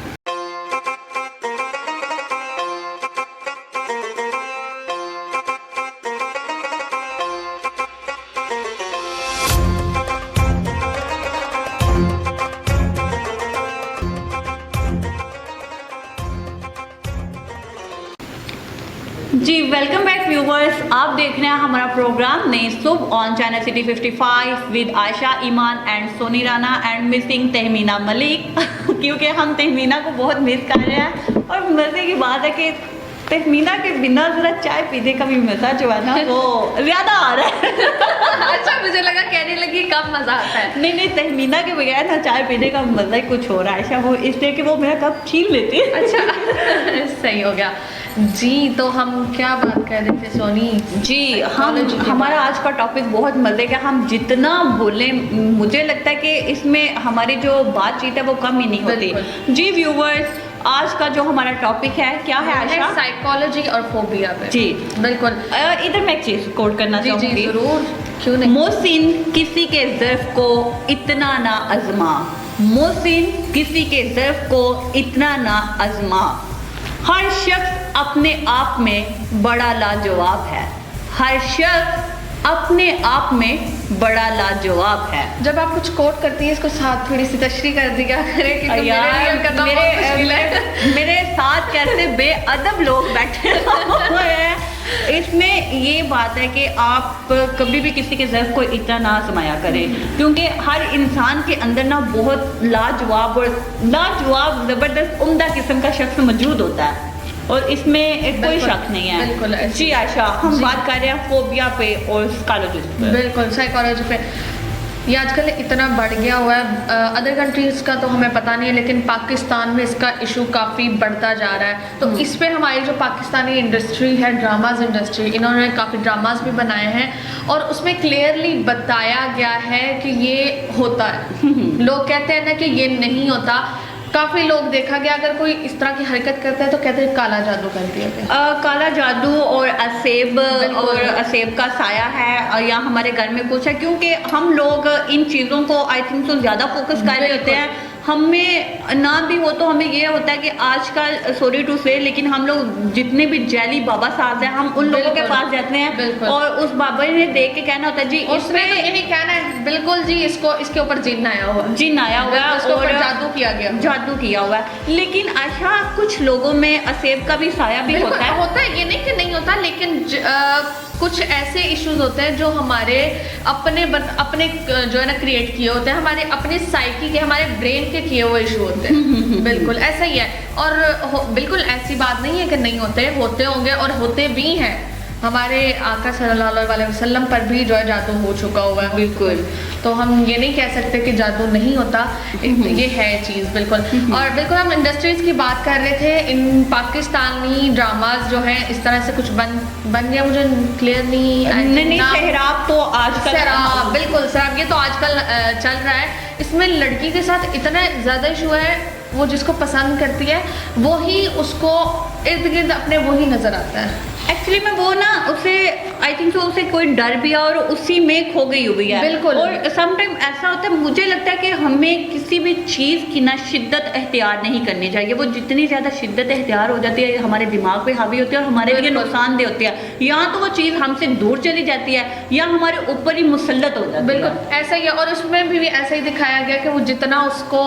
जी वेलकम बैक व्यूवर्स, आप देख रहे हैं हमारा प्रोग्राम नए सुबह on channel city 55 with Ayesha Iman and Soni Rana and missing Tahmina Malik क्योंकि हम तहमीना को बहुत मिस कर रहे हैं। और मज़े की बात है कि तहमीना के बिना ज़रा चाय पीने का भी मज़ा जो है ना वो ज़्यादा आ रहा है। अच्छा, मुझे लगा कहने लगी कब मजा आता है। नहीं नहीं, तहमीना के बगैर ना चाय पीने का मज़ा ही कुछ हो रहा है आयशा, वो इसलिए कि वो मेरा कप छीन लेती है। अच्छा सही हो गया जी। तो हम क्या बात कर रहे थे सोनी जी? हमारा आज का टॉपिक बहुत मज़े का, हम जितना बोले मुझे लगता है कि इसमें हमारी जो बातचीत है वो कम ही नहीं होती। जी व्यूवर्स, आज का जो हमारा टॉपिक है क्या है आयशा? साइकोलॉजी और फोबिया पे। जी बिल्कुल। इधर मैं एक चीज कोट करना चाहूंगी। जरूर, क्यों नहीं। मोहसिन किसी के ज़र्फ को इतना ना अजमा, मोहसिन किसी के ज़र्फ को इतना ना अजमा। हर शख्स अपने आप में बड़ा लाजवाब है, हर शख्स अपने आप में बड़ा लाजवाब है। जब आप कुछ कोट करती हैं इसको साथ थोड़ी सी तशरीह कर दिया करें कि मेरे साथ कैसे बेअदब लोग बैठे हुए हैं। इसमें ये बात है कि आप कभी भी किसी के ज़र्फ को इतना ना आजमाया करें, क्योंकि हर इंसान के अंदर ना बहुत लाजवाब ज़बरदस्त उम्दा किस्म का शख्स मौजूद होता है और इसमें कोई शक नहीं है। बिल्कुल। जी आयशा, हम बात कर रहे हैं फोबिया पे और साइकोलॉजी पे। बिल्कुल, साइकोलॉजी पे ये आजकल इतना बढ़ गया हुआ है। अदर कंट्रीज़ का तो हमें पता नहीं है, लेकिन पाकिस्तान में इसका इशू काफ़ी बढ़ता जा रहा है। तो इस पे हमारी जो पाकिस्तानी इंडस्ट्री है, ड्रामाज इंडस्ट्री, इन्होंने काफ़ी ड्रामाज भी बनाए हैं और उसमें क्लियरली बताया गया है कि ये होता है। लोग कहते हैं ना कि ये नहीं होता। काफ़ी लोग देखा गया अगर कोई इस तरह की हरकत करता है तो कहते हैं काला जादू कर दिया। काला जादू और असेब का साया है या हमारे घर में कुछ है, क्योंकि हम लोग इन चीज़ों को आई थिंक तो ज़्यादा फोकस कर रहे होते हैं। हमें ना भी हो तो हमें ये होता है कि आजकल सॉरी टू से, लेकिन हम लोग जितने भी जैली बाबा साहब हैं हम उन लोगों के पास जाते हैं और उस बाबा ने देख के कहना होता है जी उसमें तो यही कहना है बिल्कुल जी, इसके ऊपर जिन आया हुआ है, जिन आया हुआ है और जादू किया गया, जादू किया हुआ है। लेकिन आशा कुछ लोगों में असेब का भी साया भी होता है। ये नहीं कि नहीं होता, लेकिन कुछ ऐसे इश्यूज होते हैं जो हमारे अपने जो है ना क्रिएट किए होते हैं, हमारे अपने साइकी के, हमारे ब्रेन के किए हुए इशू होते हैं। बिल्कुल ऐसा ही है। और बिल्कुल ऐसी बात नहीं है कि नहीं होते होंगे और होते भी हैं। हमारे आका सल्लल्लाहु अलैहि वसल्लम पर भी जो है जादू हो चुका हुआ है। बिल्कुल। तो हम ये नहीं कह सकते कि जादू नहीं होता, ये है चीज़। बिल्कुल। और बिल्कुल हम इंडस्ट्रीज़ की बात कर रहे थे। इन पाकिस्तानी ड्रामाज जो हैं इस तरह से कुछ बन गया, मुझे क्लियर नहीं। शहराब तो आजकल, बिल्कुल शराब, ये तो आजकल चल रहा है। इसमें लड़की के साथ इतना ज़्यादा इशू है, वो जिसको पसंद करती है वही उसको इर्द गिर्द अपने वही नज़र आता है। एक्चुअली में वो ना उसे आई थिंक तो उसे कोई डर भी है और उसी में खो गई हुई है। बिल्कुल। और समटाइम ऐसा होता है, मुझे लगता है कि हमें किसी भी चीज़ की ना शिद्दत एहतियार नहीं करनी चाहिए। वो जितनी ज़्यादा शिद्दत एहतियार हो जाती है हमारे दिमाग पे हावी होती है और हमारे लिए नुकसानदेह होती है। या तो वो चीज़ हमसे दूर चली जाती है या हमारे ऊपर ही मुसल्लत हो जाती है। बिल्कुल ऐसा ही है। और उसमें भी ऐसा ही दिखाया गया कि वो जितना उसको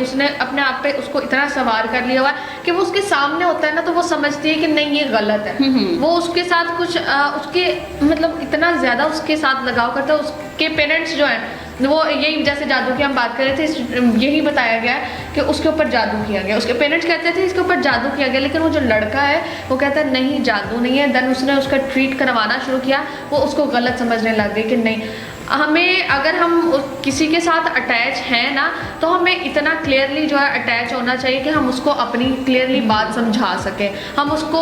उसने अपने आप पे उसको इतना सवार कर लिया हुआ है कि वो उसके सामने होता है ना तो वो समझती है कि नहीं ये गलत है। वो उसके साथ कुछ उसके मतलब इतना ज़्यादा उसके साथ लगाव करता है। उसके पेरेंट्स जो हैं वो यही, जैसे जादू की हम बात कर रहे थे, यही बताया गया कि उसके ऊपर जादू किया गया। उसके पेरेंट्स कहते थे इसके ऊपर जादू किया गया, लेकिन वो जो लड़का है वो कहता है नहीं जादू नहीं है। देन उसने उसका ट्रीट करवाना शुरू किया, वो उसको गलत समझने लग गई कि नहीं। हमें अगर हम किसी के साथ अटैच हैं ना, तो हमें इतना क्लियरली जो है अटैच होना चाहिए कि हम उसको अपनी क्लियरली बात समझा सकें, हम उसको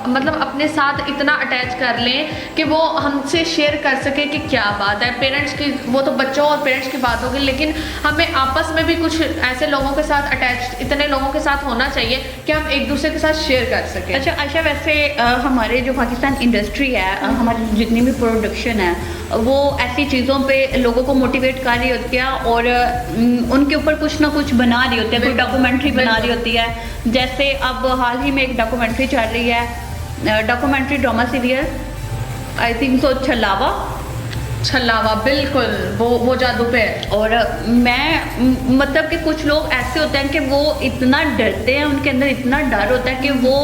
मतलब अपने साथ इतना अटैच कर लें कि वो हमसे शेयर कर सके कि क्या बात है। पेरेंट्स की वो तो बच्चों और पेरेंट्स की बात होगी, लेकिन हमें आपस में भी कुछ ऐसे लोगों के साथ अटैच, इतने लोगों के साथ होना चाहिए कि हम एक दूसरे के साथ शेयर कर सकें। अच्छा आशा, वैसे हमारे जो पाकिस्तान इंडस्ट्री है, हमारी जितनी भी प्रोडक्शन है, वो ऐसी चीज़ों पे लोगों को मोटिवेट कर रही होती है और उनके ऊपर कुछ ना कुछ बना रही होती है, कोई डॉक्यूमेंट्री बना रही होती है। जैसे अब हाल ही में एक डॉक्यूमेंट्री चल रही है, documentary drama serial, I think so छलावा, बिल्कुल वो जादू पे है। और मैं मतलब कि कुछ लोग ऐसे होते हैं कि वो इतना डरते हैं, उनके अंदर इतना डर होता है कि वो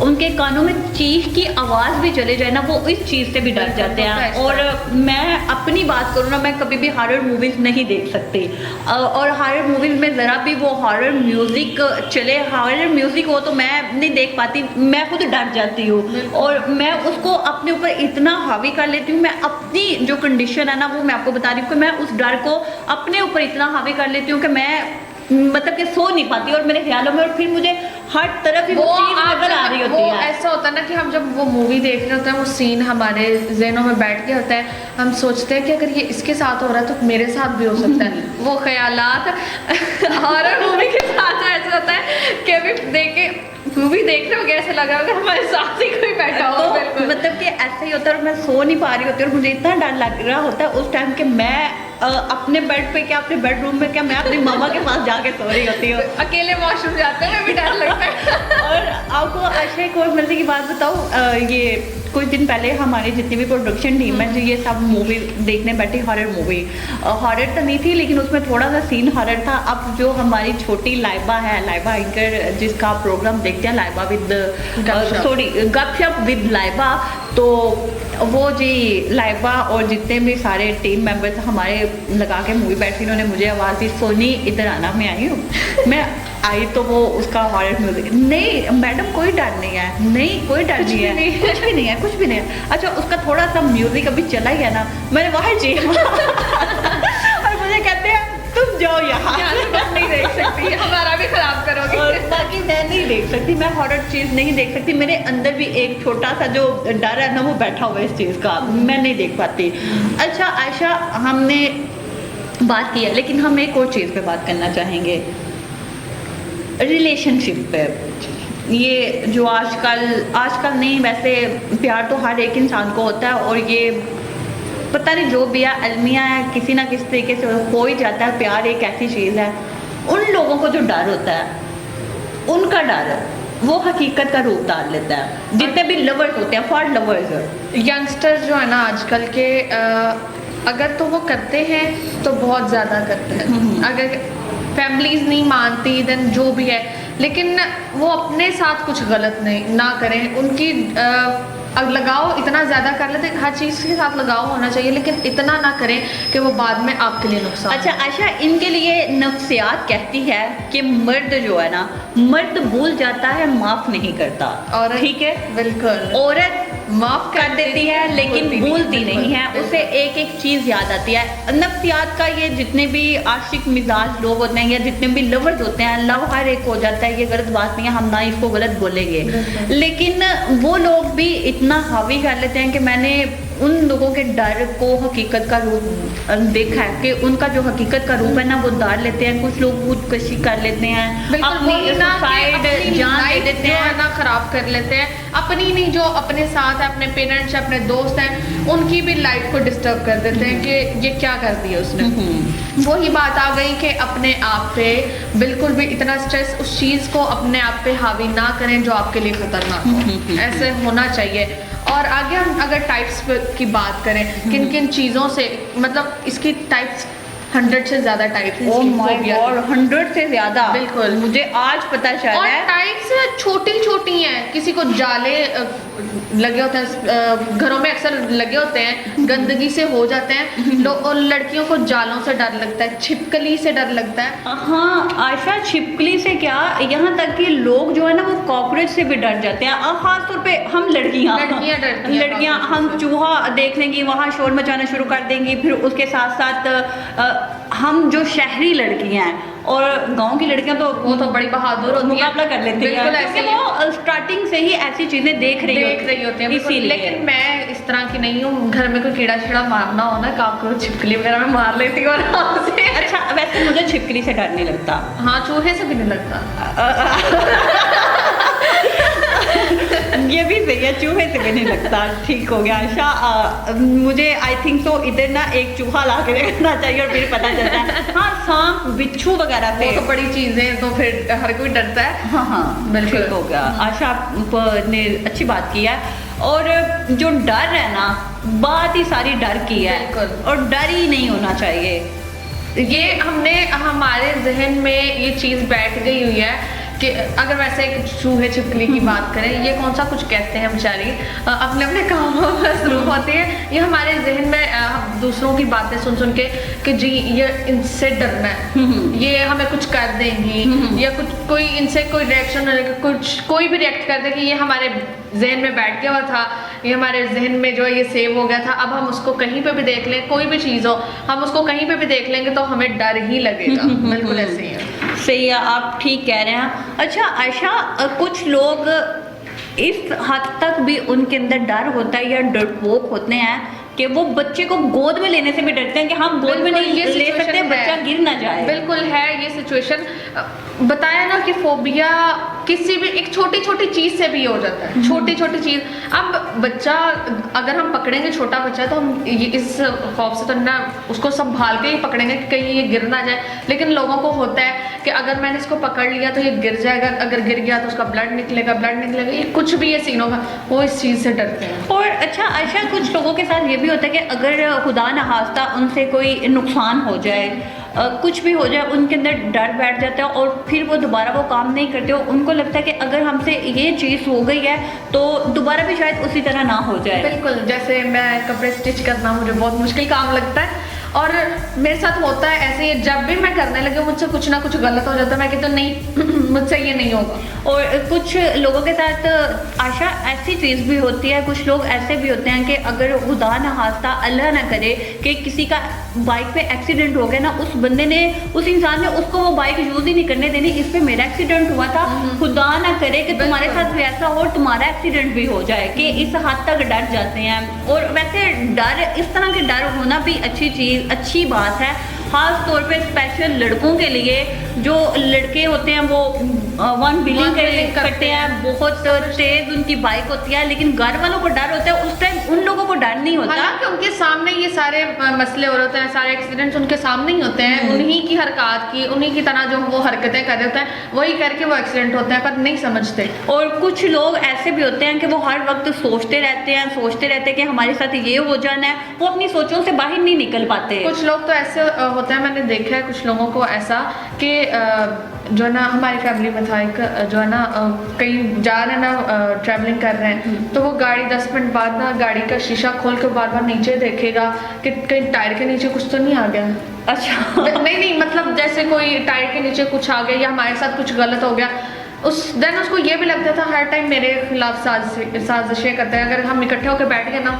उनके कानों में चीख की आवाज़ भी चले जाए ना, वो इस चीज़ से भी डर जाते हैं। और मैं अपनी बात करूँ ना, मैं कभी भी हॉरर मूवीज़ नहीं देख सकती, और हॉरर मूवीज़ में ज़रा भी वो हॉरर म्यूज़िक चले, हॉरर म्यूज़िक हो तो मैं नहीं देख पाती, मैं खुद डर जाती हूँ और मैं उसको अपने ऊपर इतना हावी कर लेती हूँ। मैं अपनी जो कंडीशन है ना, वो मैं आपको बता रही हूँ कि मैं उस डर को अपने ऊपर इतना हावी कर लेती हूँ कि मैं मतलब कि सो नहीं पाती और मेरे ख्यालों में, और फिर मुझे हर तरफ ही वो चीज़ नजर आ रही होती है। ऐसा होता है ना कि हम जब वो मूवी देख रहे होते हैं, वो सीन हमारे ज़हनों में बैठ के होता है, हम सोचते हैं कि अगर ये इसके साथ हो रहा है तो मेरे साथ भी हो सकता है। वो ख्यालात हॉरर मूवी के साथ ऐसा होता है कि अभी मूवी देख रहे हो, ऐसा लगा होगा हमारे साथ ही कोई बैठा हो। तो मतलब कि ऐसे ही होता है और मैं सो नहीं पा रही होती और मुझे इतना डर लग रहा होता है उस टाइम कि मैं अपने बेड पे क्या, अपने बेडरूम में क्या, मैं अपनी मामा के पास जाके सो रही होती हूँ। अकेले वॉशरूम जाते हैं, भी डर लगता है। और आपको अच्छा एक और मजे की बात बताऊँ, ये कुछ दिन पहले हमारी जितनी भी प्रोडक्शन टीम है जो ये सब मूवी देखने बैठी, हॉरर मूवी, हॉरर तो नहीं थी लेकिन उसमें थोड़ा सा सीन हॉरर था। अब जो हमारी छोटी लाइबा है, लाइबा एंकर जिसका प्रोग्राम देखते हैं, लाइबा विद गपशप विद लाइबा, तो वो जी लाइबा और जितने भी सारे टीम मेंबर्स हमारे लगा के मूवी बैठी, उन्होंने मुझे आवाज़ दी, सोनी इधर आना, मैं आई हूँ। मैं आई तो वो उसका हॉरर म्यूजिक, नहीं मैडम कोई डर नहीं है, नहीं कोई डर नहीं है, कुछ भी नहीं है, कुछ भी नहीं है। अच्छा उसका थोड़ा सा म्यूजिक अभी चला ही है ना, मैंने बाहर जी और मुझे कहते हैं तुम जाओ यहाँ नहीं देख सकती, हमारा भी खराब करोगे। और बाकी मैं नहीं देख सकती, मैं हॉरर चीज़ नहीं देख सकती, मेरे अंदर भी एक छोटा सा जो डर है ना वो बैठा हुआ है इस चीज़ का, मैं नहीं देख पाती। अच्छा आयशा, हमने बात की है लेकिन हम एक और चीज़ पे बात करना चाहेंगे, रिलेशनशिप पे। ये जो आजकल नहीं, वैसे प्यार तो हर एक इंसान को होता है और ये पता नहीं जो भी है अलमिया है, किसी ना किसी तरीके से हो ही जाता है। प्यार एक ऐसी चीज़ है, उन लोगों को जो डर होता है, उनका डर वो हकीकत का रूप डाल लेता है। जितने भी लवर्स होते हैं, फॉर लवर्स, यंगस्टर्स जो है ना आजकल के, अगर तो वो करते हैं तो बहुत ज़्यादा करते हैं, अगर फैमिलीज नहीं मानती देन जो भी है, लेकिन वो अपने साथ कुछ गलत नहीं ना करें, उनकी लगाव इतना ज़्यादा कर लेते, हर चीज़ के साथ लगाव होना चाहिए लेकिन इतना ना करें कि वो बाद में आपके लिए नुकसान। अच्छा आयशा, इनके लिए नफ्सियात कहती है कि मर्द जो है ना, मर्द भूल जाता है, माफ़ नहीं करता, और ठीक है बिल्कुल, औरत माफ़ कर देती है लेकिन भूलती नहीं है, उसे एक एक चीज़ याद आती है। नफ्सियात का ये जितने भी आशिक मिजाज लोग होते हैं या जितने भी लवर्स होते हैं, लव हर एक हो जाता है, ये गलत बात नहीं है, हम ना इसको गलत बोलेंगे, लेकिन वो लोग भी इतना हावी कर लेते हैं कि मैंने उन लोगों के डर को हकीकत का रूप देखा है कि उनका जो हकीकत का रूप है ना वो डाल लेते हैं। कुछ लोग खुदकुशी कर लेते हैं, अपनी सुसाइड जान दे देते हैं ना, खराब कर लेते हैं, अपनी नहीं, जो अपने साथ है, अपने पेरेंट्स हैं, अपने दोस्त हैं, उनकी भी लाइफ को डिस्टर्ब कर देते हैं कि ये क्या कर दिया उसने। वही बात आ गई कि अपने आप पे बिल्कुल भी इतना स्ट्रेस, उस चीज़ को अपने आप पे हावी ना करें जो आपके लिए खतरनाक हो, ऐसे होना चाहिए। और आगे हम अगर टाइप्स की बात करें, किन किन चीज़ों से, मतलब इसकी टाइप्स 100 से ज़्यादा टाइप्स, ओह माय गॉड, 100 से ज़्यादा, बिल्कुल, मुझे आज पता चला है। और टाइप्स छोटी छोटी हैं, किसी को जाले लगे होते हैं, घरों में अक्सर लगे होते हैं, गंदगी से हो जाते हैं लोग, और लड़कियों को जालों से डर लगता है, छिपकली से डर लगता है। हाँ आशा, छिपकली से क्या, यहाँ तक कि लोग जो है ना वो कॉकरोच से भी डर जाते हैं। और खास तौर पे हम लड़कियाँ डरती हैं लड़कियाँ हम cockroach से। चूहा देख लेंगी, वहाँ शोर मचाना शुरू कर देंगी। फिर उसके साथ साथ हम जो शहरी लड़कियाँ हैं और गांव की लड़कियां तो वो तो बड़ी बहादुर होती है, मुकाबला कर लेती हैं, बिल्कुल क्योंकि ऐसे ही वो स्टार्टिंग से ही ऐसी चीजें देख रही होती हैं बिल्कुल। इसीलिए। लेकिन मैं इस तरह की नहीं हूँ, घर में कोई कीड़ा शीड़ा मारना हो ना, कॉकरोच छिपकली वगैरह मैं मार लेती हूँ आराम से। अच्छा, वैसे मुझे छिपकली से डर नहीं लगता। हाँ, चूहे से भी नहीं लगता। ये भी सही है, चूहे से भी नहीं लगता। ठीक हो गया आशा। मुझे आई थिंक तो इधर ना एक चूहा ला के रखना चाहिए और फिर पता चलता है। हाँ, सांप बिच्छू वगैरह वो तो बड़ी चीजें तो फिर हर कोई डरता है। हाँ हाँ बिल्कुल। ठीक हो गया आशा, आपने अच्छी बात की है। और जो डर है ना, बात ही सारी डर की है, बिल्कुल। और डर ही नहीं होना चाहिए। ये हमारे जहन में ये चीज बैठ गई हुई है कि अगर वैसे एक चूहे छिपकली की बात करें, ये कौन सा कुछ कहते हैं बेचारी, अपने अपने कामों में मसरूफ होती है। ये हमारे जहन में हम दूसरों की बातें सुन सुन के कि जी ये इनसे डरना है, ये हमें कुछ कर देंगी, या कुछ कोई इनसे कोई रिएक्शन हो जाएगा, कुछ कोई भी रिएक्ट कर दे कि ये हमारे जहन में बैठ गया हुआ था, ये हमारे जहन में जो है ये सेव हो गया था। अब हम उसको कहीं पे भी देख लें, कोई भी चीज़ हो, हम उसको कहीं पे भी देख लेंगे तो हमें डर ही लगेगा। बिल्कुल ऐसे ही है। सही है, आप ठीक कह रहे हैं। अच्छा आशा, कुछ लोग इस हद तक भी उनके अंदर डर होता है या डरपोक होते हैं कि वो बच्चे को गोद में लेने से भी डरते हैं कि हम गोद में नहीं ले सकते, बच्चा गिर ना जाए। बिल्कुल है ये सिचुएशन। बताया ना कि फोबिया किसी भी एक छोटी छोटी चीज से भी हो जाता है, छोटी छोटी चीज। अब बच्चा अगर हम पकड़ेंगे छोटा बच्चा तो हम ये इस खौफ से तो ना उसको संभाल के ही पकड़ेंगे कि कहीं ये गिर ना जाए। लेकिन लोगों को होता है कि अगर मैंने इसको पकड़ लिया तो ये गिर जाएगा, अगर गिर गया तो उसका ब्लड निकलेगा, ये कुछ भी ये सीन होगा, वो इस चीज से डरते हैं। और अच्छा आशा, कुछ लोगों के साथ ये भी होता है कि अगर खुदा न खास्ता उनसे कोई नुकसान हो जाए, कुछ भी हो जाए, उनके अंदर डर बैठ जाता है और फिर वो दोबारा वो काम नहीं करते हो। उनको लगता है कि अगर हमसे ये चीज़ हो गई है तो दोबारा भी शायद उसी तरह ना हो जाए। बिल्कुल, जैसे मैं कपड़े स्टिच करना मुझे बहुत मुश्किल काम लगता है और मेरे साथ होता है ऐसे ही, जब भी मैं करने लगी मुझसे कुछ ना कुछ गलत हो जाता है, मैं कहती हूँ नहीं मुझसे ये नहीं होगा। और कुछ लोगों के साथ आशा ऐसी चीज़ भी होती है, कुछ लोग ऐसे भी होते हैं कि अगर खुदा न खास्ता अल्लाह ना करे कि किसी का बाइक पे एक्सीडेंट हो गया ना, उस बंदे ने, उस इंसान ने उसको वो बाइक यूज ही नहीं करने देनी। इस पे मेरा एक्सीडेंट हुआ था, खुदा ना करे कि तुम्हारे साथ भी ऐसा हो, तुम्हारा एक्सीडेंट भी हो जाए, कि इस हद तक डर जाते हैं। और वैसे डर, इस तरह के डर होना भी अच्छी चीज़, अच्छी बात है। खास तौर पे स्पेशल लड़कों के लिए, जो लड़के होते हैं वो वन व्हीलिंग करते हैं, बहुत तेज उनकी बाइक होती है, लेकिन घर वालों को डर होता है, उस टाइम उन लोगों को डर नहीं होता। हालांकि उनके सामने ये सारे मसले हो रहे होते हैं, सारे एक्सीडेंट्स उनके सामने ही होते हैं, उन्हीं की हरकत की, उन्हीं की तरह जो वो हरकतें कर रहे होते हैं वही करके वो एक्सीडेंट होते हैं, पर नहीं समझते। और कुछ लोग ऐसे भी होते हैं कि वो हर वक्त सोचते रहते हैं कि हमारे साथ ये हो जाना है, वो अपनी सोचों से बाहर नहीं निकल पाते। कुछ लोग तो ऐसे होता है, मैंने देखा है कुछ लोगों को ऐसा कि जो है ना, हमारी फैमिली में था एक, जो है ना कहीं जा रहे हैं ना, ट्रैवलिंग कर रहे हैं, तो वो गाड़ी 10 मिनट बाद ना गाड़ी का शीशा खोल के बार बार नीचे देखेगा कि कहीं टायर के नीचे कुछ तो नहीं आ गया। अच्छा नहीं मतलब जैसे कोई टायर के नीचे कुछ आ गया या हमारे साथ कुछ गलत हो गया, उसको ये भी लगता था हर टाइम मेरे खिलाफ साजिशें करते हैं। अगर हम इकट्ठे होकर बैठ गए ना,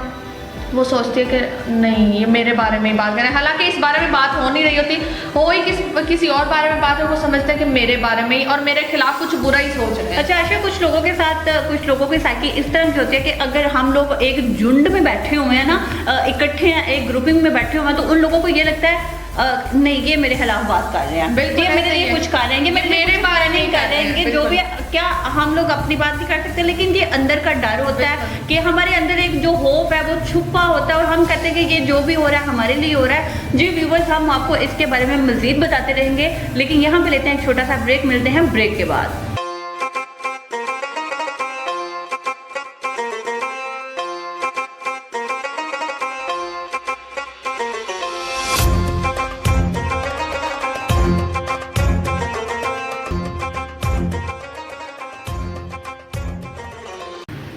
वो सोचती है कि नहीं ये मेरे बारे में ही बात करें, हालांकि इस बारे में बात हो नहीं रही होती, हो ही किसी और बारे में बात हो, वो समझते हैं कि मेरे बारे में ही और मेरे खिलाफ कुछ बुरा ही सोच रहे हैं। अच्छा ऐसे कुछ लोगों के साथ की इस तरह की होती है कि अगर हम लोग एक झुंड में बैठे हुए हैं ना, इकट्ठे हैं, एक ग्रुपिंग में बैठे हुए हैं, तो उन लोगों को ये लगता है नहीं ये मेरे खिलाफ बात कर रहे हैं, बिल्कुल ये मेरे लिए कुछ कर रहे हैं, मेरे बारे में नहीं कर रहे हैं, जो भी क्या हम लोग अपनी बात नहीं कर सकते, लेकिन ये अंदर का डर होता है कि हमारे अंदर एक जो होप है वो छुपा होता है और हम कहते हैं कि ये जो भी हो रहा है हमारे लिए हो रहा है। जी व्यूवर्स, हम आपको इसके बारे में मजीद बताते रहेंगे, लेकिन यहाँ पे लेते हैं एक छोटा सा ब्रेक, मिलते हैं ब्रेक के बाद।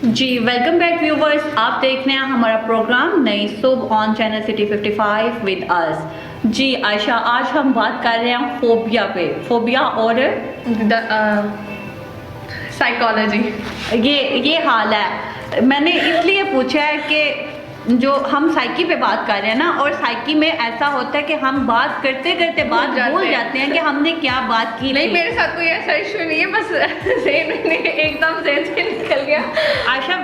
जी वेलकम बैक व्यूवर्स, आप देख रहे हैं हमारा प्रोग्राम नई सुबह on channel city 55 with us. जी आयशा, आज हम बात कर रहे हैं फोबिया पे, फोबिया और साइकोलॉजी। ये हाल है। मैंने इसलिए पूछा है कि जो हम साइकी पे बात कर रहे हैं ना, और साइकी में ऐसा होता है कि हम बात करते करते बात भूल जाते हैं कि हमने क्या बात की। नहीं, मेरे साथ कोई ऐसा इशू नहीं है, बस एकदम से निकल गया। आशा,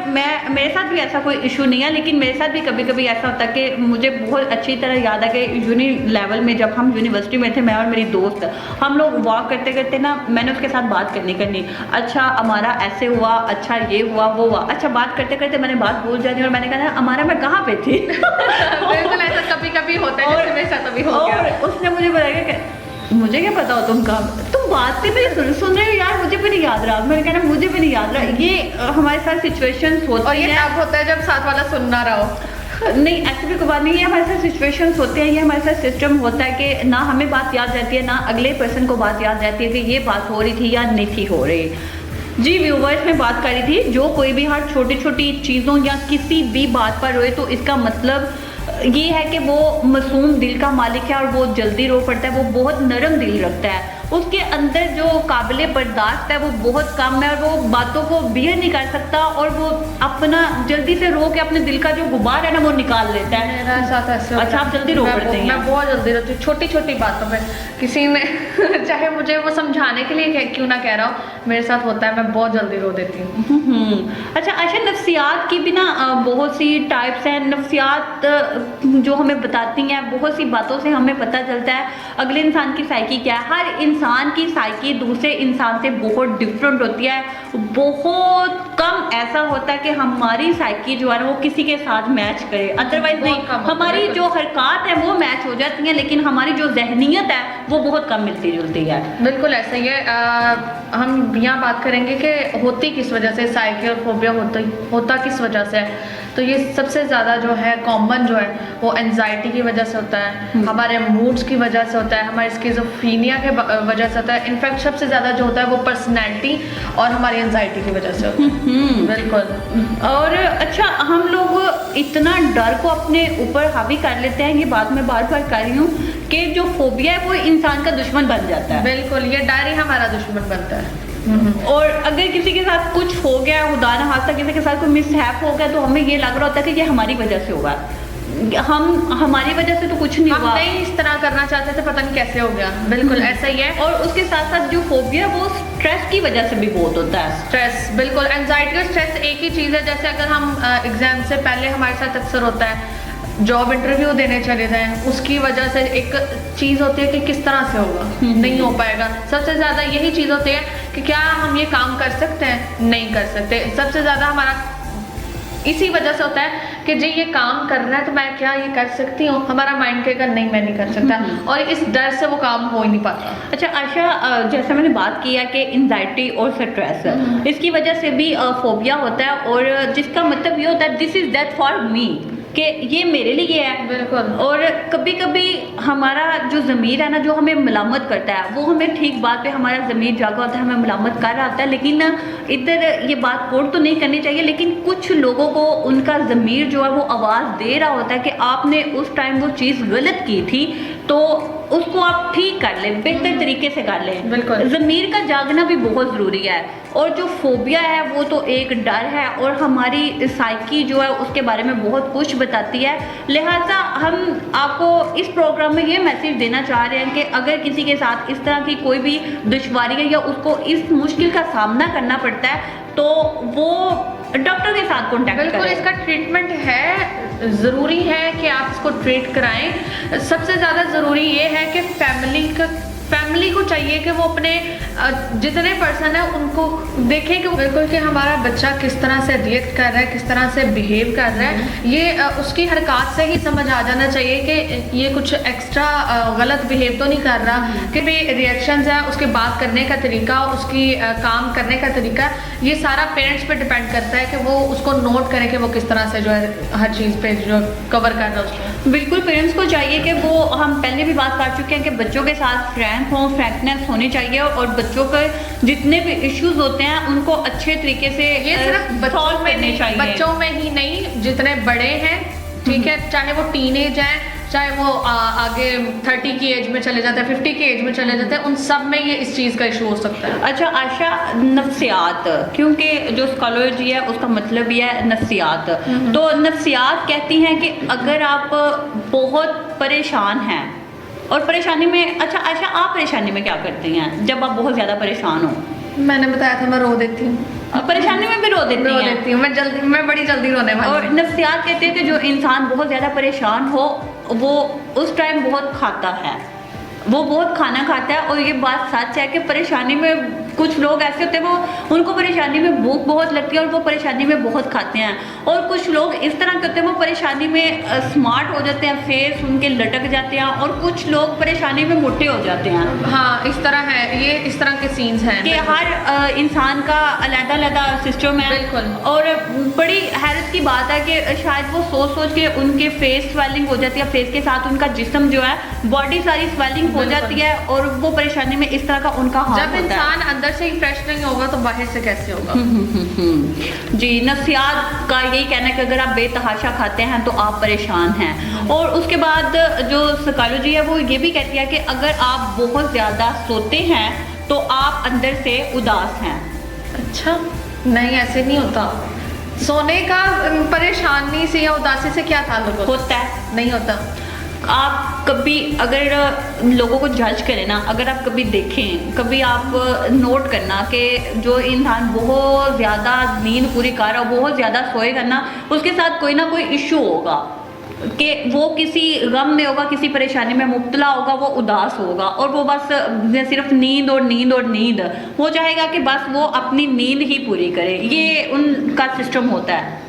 मेरे साथ भी ऐसा कोई इशू नहीं है, लेकिन मेरे साथ भी कभी कभी ऐसा होता है कि मुझे बहुत अच्छी तरह याद है कि यूनी लेवल में जब हम यूनिवर्सिटी में थे, मैं और मेरी दोस्त, हम लोग वॉक करते करते ना, मैंने उसके साथ बात करनी, अच्छा हमारा ऐसे हुआ, अच्छा ये हुआ वो हुआ, अच्छा बात करते करते मैंने बात भूल जाती और मैंने कहा हमारा मैं कहाँ पे थी। बिल्कुल ऐसा कभी कभी होता है, जैसे मेरे साथ अभी हो गया। और उसने मुझे बताया कि मुझे क्या पता हो तुम बात भी मेरी सुन रहे हो यार, मुझे भी नहीं याद रहा। मैंने कहा मुझे भी नहीं याद रहा। ये हमारे साथ सिचुएशंस होती हैं, और ये तब होता है जब साथ वाला सुन ना रहा हो। नहीं, ऐसी भी कोई बात नहीं है, हमारे साथ सिचुएशंस होते हैं, ये हमारे साथ सिस्टम होता है कि ना हमें बात याद रहती है, ना अगले पर्सन को बात याद रहती है कि ये बात हो रही थी या नहीं थी हो रही। जी व्यूवर्स, में बात कर रही थी, जो कोई भी हर छोटी छोटी चीज़ों या किसी भी बात पर रोए तो इसका मतलब ये है कि वो मासूम दिल का मालिक है और वो जल्दी रो पड़ता है, वो बहुत नरम दिल रखता है, उसके अंदर जो काबिल बर्दाश्त है वो बहुत कम है और वो बातों को बियर नहीं कर सकता और वो अपना जल्दी से रो के अपने दिल का जो गुबार है ना वो निकाल लेता है। मेरा साथ ऐसे होता है। अच्छा, आप जल्दी रो पड़ते हैं? मैं बहुत जल्दी रोती हूँ छोटी छोटी बातों पे। किसी ने चाहे मुझे वो समझाने के लिए क्यों ना कह रहा हो, मेरे साथ होता है, मैं बहुत जल्दी रो देती हूँ। अच्छा आशा, नफ्सियात की भी ना बहुत सी टाइप्स हैं। नफ्सियात जो हमें बताती हैं, बहुत सी बातों से हमें पता चलता है अगले इंसान की साइकी क्या है। हर इंसान की साइकी दूसरे इंसान से बहुत डिफरेंट होती है। बहुत कम ऐसा होता है कि हमारी साइकी जो है वो किसी के साथ मैच करे, अदरवाइज नहीं। हमारी जो हरकत है वो मैच हो जाती हैं, लेकिन हमारी जो जहनीत है वो बहुत कम मिलती जुलती है। बिल्कुल ऐसा ही है। हम यहाँ बात करेंगे कि होती किस वजह से साइकी और फोबिया होता किस वजह से है। तो ये सबसे ज़्यादा जो है कॉमन जो है वो एंजाइटी की वजह से होता है, हमारे मूड्स की वजह से होता है, हमारे स्किज़ोफ्रेनिया के वजह से होता है। इनफैक्ट सबसे ज़्यादा जो होता है वो पर्सनैलिटी और हमारी एंजाइटी की वजह से होता है। बिल्कुल। और अच्छा, हम लोग इतना डर को अपने ऊपर हावी कर लेते हैं, ये बात मैं बार बार कर रही हूँ कि जो फोबिया है वो इंसान का दुश्मन बन जाता है। बिल्कुल, ये डर ही हमारा दुश्मन बनता है। और अगर किसी के साथ कुछ हो गया, खुदा न खास्ता किसी के साथ कोई मिसहैप हो गया, तो हमें ये लग रहा होता है कि ये हमारी वजह से होगा। हमारी वजह से तो कुछ नहीं हुआ, हम नहीं इस तरह करना चाहते थे, पता नहीं कैसे हो गया। बिल्कुल ऐसा ही है। और उसके साथ साथ जो फोबिया वो स्ट्रेस की वजह से भी बहुत होता है। स्ट्रेस, बिल्कुल। एंजाइटी और स्ट्रेस एक ही चीज़ है। जैसे अगर हम एग्जाम से पहले हमारे साथ अक्सर होता है, जॉब इंटरव्यू देने चले जाएं, उसकी वजह से एक चीज़ होती है कि किस तरह से होगा, नहीं हो पाएगा। सबसे ज़्यादा यही चीज़ होती है कि क्या हम ये काम कर सकते हैं, नहीं कर सकते। सबसे ज़्यादा हमारा इसी वजह से होता है कि जी ये काम करना है तो मैं क्या ये कर सकती हूँ, हमारा माइंड कहेगा नहीं मैं नहीं कर सकता, और इस डर से वो काम हो ही नहीं पाता। अच्छा आशा, जैसे मैंने बात किया कि एंजाइटी और स्ट्रेस, इसकी वजह से भी फोबिया होता है, और जिसका मतलब ये होता है this is death for me, कि ये मेरे लिए है। बिल्कुल। और कभी कभी हमारा जो ज़मीर है ना, जो हमें मलामत करता है, वो हमें ठीक बात पे हमारा ज़मीर जागा होता है, हमें मलामत कर रहा होता है, लेकिन इधर ये बात कोट तो नहीं करनी चाहिए, लेकिन कुछ लोगों को उनका ज़मीर जो है वो आवाज़ दे रहा होता है कि आपने उस टाइम वो चीज़ गलत की थी, तो उसको आप ठीक कर लें, बेहतर तरीके से कर लें। बिल्कुल। ज़मीर का जागना भी बहुत ज़रूरी है। और जो फोबिया है वो तो एक डर है, और हमारी साइकी जो है उसके बारे में बहुत कुछ बताती है। लिहाजा हम आपको इस प्रोग्राम में ये मैसेज देना चाह रहे हैं कि अगर किसी के साथ इस तरह की कोई भी दुश्वारी है या उसको इस मुश्किल का सामना करना पड़ता है, तो वो डॉक्टर के साथ कॉन्टैक्ट करें। बिल्कुल, इसका ट्रीटमेंट है, ज़रूरी है कि आप इसको ट्रीट कराएं। सबसे ज़्यादा ज़रूरी ये है कि फैमिली को चाहिए कि वो अपने जितने पर्सन है उनको देखें कि बिल्कुल कि हमारा बच्चा किस तरह से रिएक्ट कर रहा है, किस तरह से बिहेव कर रहा है। ये उसकी हरकत से ही समझ आ जाना चाहिए कि ये कुछ एक्स्ट्रा गलत बिहेव तो नहीं कर रहा, कि भी रिएक्शंस है, उसके बात करने का तरीका, उसकी काम करने का तरीका, ये सारा पेरेंट्स पे डिपेंड करता है कि वो उसको नोट करें कि वो किस तरह से जो है हर चीज़ पे जो कवर कर रहा है उसको। बिल्कुल पेरेंट्स को चाहिए कि वो, हम पहले भी बात कर चुके हैं कि बच्चों के साथ फ्रैंक हों, फ्रैंकनेस होनी चाहिए, और बच्चों के जितने भी इश्यूज होते हैं उनको अच्छे तरीके से ये सिर्फ सॉल्व करने चाहिए। बच्चों में ही नहीं, जितने बड़े हैं, ठीक है, चाहे वो टीनेज हैं, चाहे वो आगे 30 की एज में चले जाते हैं, 50 की एज में चले जाते हैं, उन सब में ये इस चीज़ का इशू हो सकता है। अच्छा आशा, नफ्सियात, क्योंकि जो स्कॉलोजी है उसका मतलब ही है नफ्सियात, तो नफ्सियात कहती हैं कि अगर आप बहुत परेशान हैं और परेशानी में, अच्छा आशा आप परेशानी में क्या करती हैं जब आप बहुत ज़्यादा परेशान हो? मैंने बताया था मैं रो देती हूँ, परेशानी में भी रो देती हैं? मैं बड़ी जल्दी रोने वाली और नफ्सियात कहते हैं कि जो इंसान बहुत ज़्यादा परेशान हो वो उस टाइम बहुत खाता है, वो बहुत खाना खाता है। और ये बात सच है कि परेशानी में कुछ लोग ऐसे होते हैं, वो उनको परेशानी में भूख बहुत लगती है और वो परेशानी में बहुत खाते हैं, और कुछ लोग इस तरह के होते हैं वो परेशानी में स्मार्ट हो जाते हैं, फेस उनके लटक जाते हैं, और कुछ लोग परेशानी में मोटे हो जाते हैं। हाँ, इस तरह है, ये इस तरह के सीन्स हैं कि हर इंसान का अलग-अलग सिस्टम है। बिल्कुल। और बड़ी हैरत की बात है कि शायद वो सोच सोच के उनके फेस स्वेलिंग हो जाती है, फेस के साथ उनका जिस्म जो है, बॉडी सारी स्वेलिंग हो जाती है, और वो परेशानी में इस तरह का उनका हाल जब होता है। इंसान अंदर से ही फ्रेश नहीं होगा तो बाहर से कैसे होगा? जी, नफ्सियात का यही कहना है कि अगर आप बेतहाशा खाते हैं तो आप परेशान हैं। और उसके बाद जो साइकोलॉजी है वो ये भी कहती है कि अगर आप बहुत ज़्यादा सोते हैं तो आप अंदर से उदास हैं। अच्छा, नहीं ऐसे नहीं होता। सोने का परेशानी से या उदासी से क्या ताल्लुक होता है? नहीं होता। आप कभी अगर लोगों को जज करें ना, अगर आप कभी देखें, कभी आप नोट करना कि जो इंसान बहुत ज़्यादा नींद पूरी कर रहा हो, बहुत ज़्यादा सोएगा ना, उसके साथ कोई ना कोई इशू होगा, कि वो किसी गम में होगा, किसी परेशानी में मुब्तला होगा, वो उदास होगा, और वो बस सिर्फ नींद और नींद और नींद, वो चाहेगा कि बस वो अपनी नींद ही पूरी करे। ये उनका सिस्टम होता है।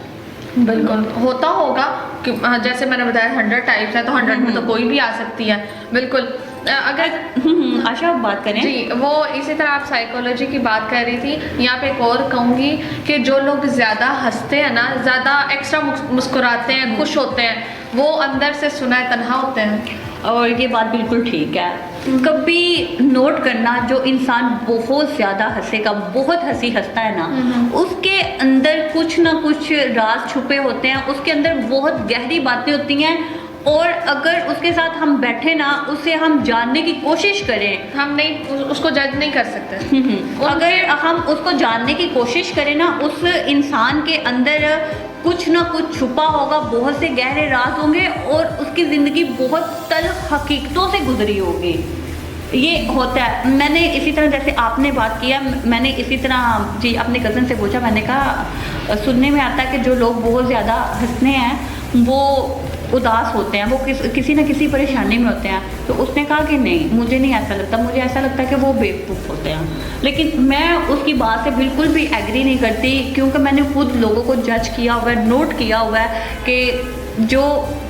बिल्कुल होता होगा कि जैसे मैंने बताया 100 टाइप्स है, तो 100 में तो कोई भी आ सकती है। बिल्कुल। अगर आशा आप बात करें जी, वो इसी तरह आप साइकोलॉजी की बात कर रही थी, यहाँ पे एक और कहूँगी कि जो लोग ज़्यादा हंसते हैं ना, ज़्यादा एक्स्ट्रा मुस्कुराते हैं, खुश होते हैं, वो अंदर से सुनाए तन्हा होते हैं। और ये बात बिल्कुल ठीक है। कभी नोट करना, जो इंसान बहुत ज़्यादा हंसेगा, बहुत हंसी हंसता है ना, उसके अंदर कुछ ना कुछ राज छुपे होते हैं, उसके अंदर बहुत गहरी बातें होती हैं, और अगर उसके साथ हम बैठे ना, उसे हम जानने की कोशिश करें, हम नहीं उसको जज नहीं कर सकते। अगर हम उसको जानने की कोशिश करें ना, उस इंसान के अंदर कुछ ना कुछ छुपा होगा, बहुत से गहरे राज होंगे, और उसकी ज़िंदगी बहुत तल्ख हकीकतों से गुजरी होगी। ये होता है। मैंने इसी तरह, जैसे आपने बात किया, मैंने इसी तरह जी अपने कज़न से पूछा, मैंने कहा सुनने में आता है कि जो लोग बहुत ज़्यादा हंसने हैं वो उदास होते हैं, वो किसी न किसी परेशानी में होते हैं। तो उसने कहा कि नहीं, मुझे नहीं ऐसा लगता, मुझे ऐसा लगता है कि वो बेवकूफ़ होते हैं। लेकिन मैं उसकी बात से बिल्कुल भी एग्री नहीं करती, क्योंकि मैंने खुद लोगों को जज किया हुआ है, नोट किया हुआ है कि जो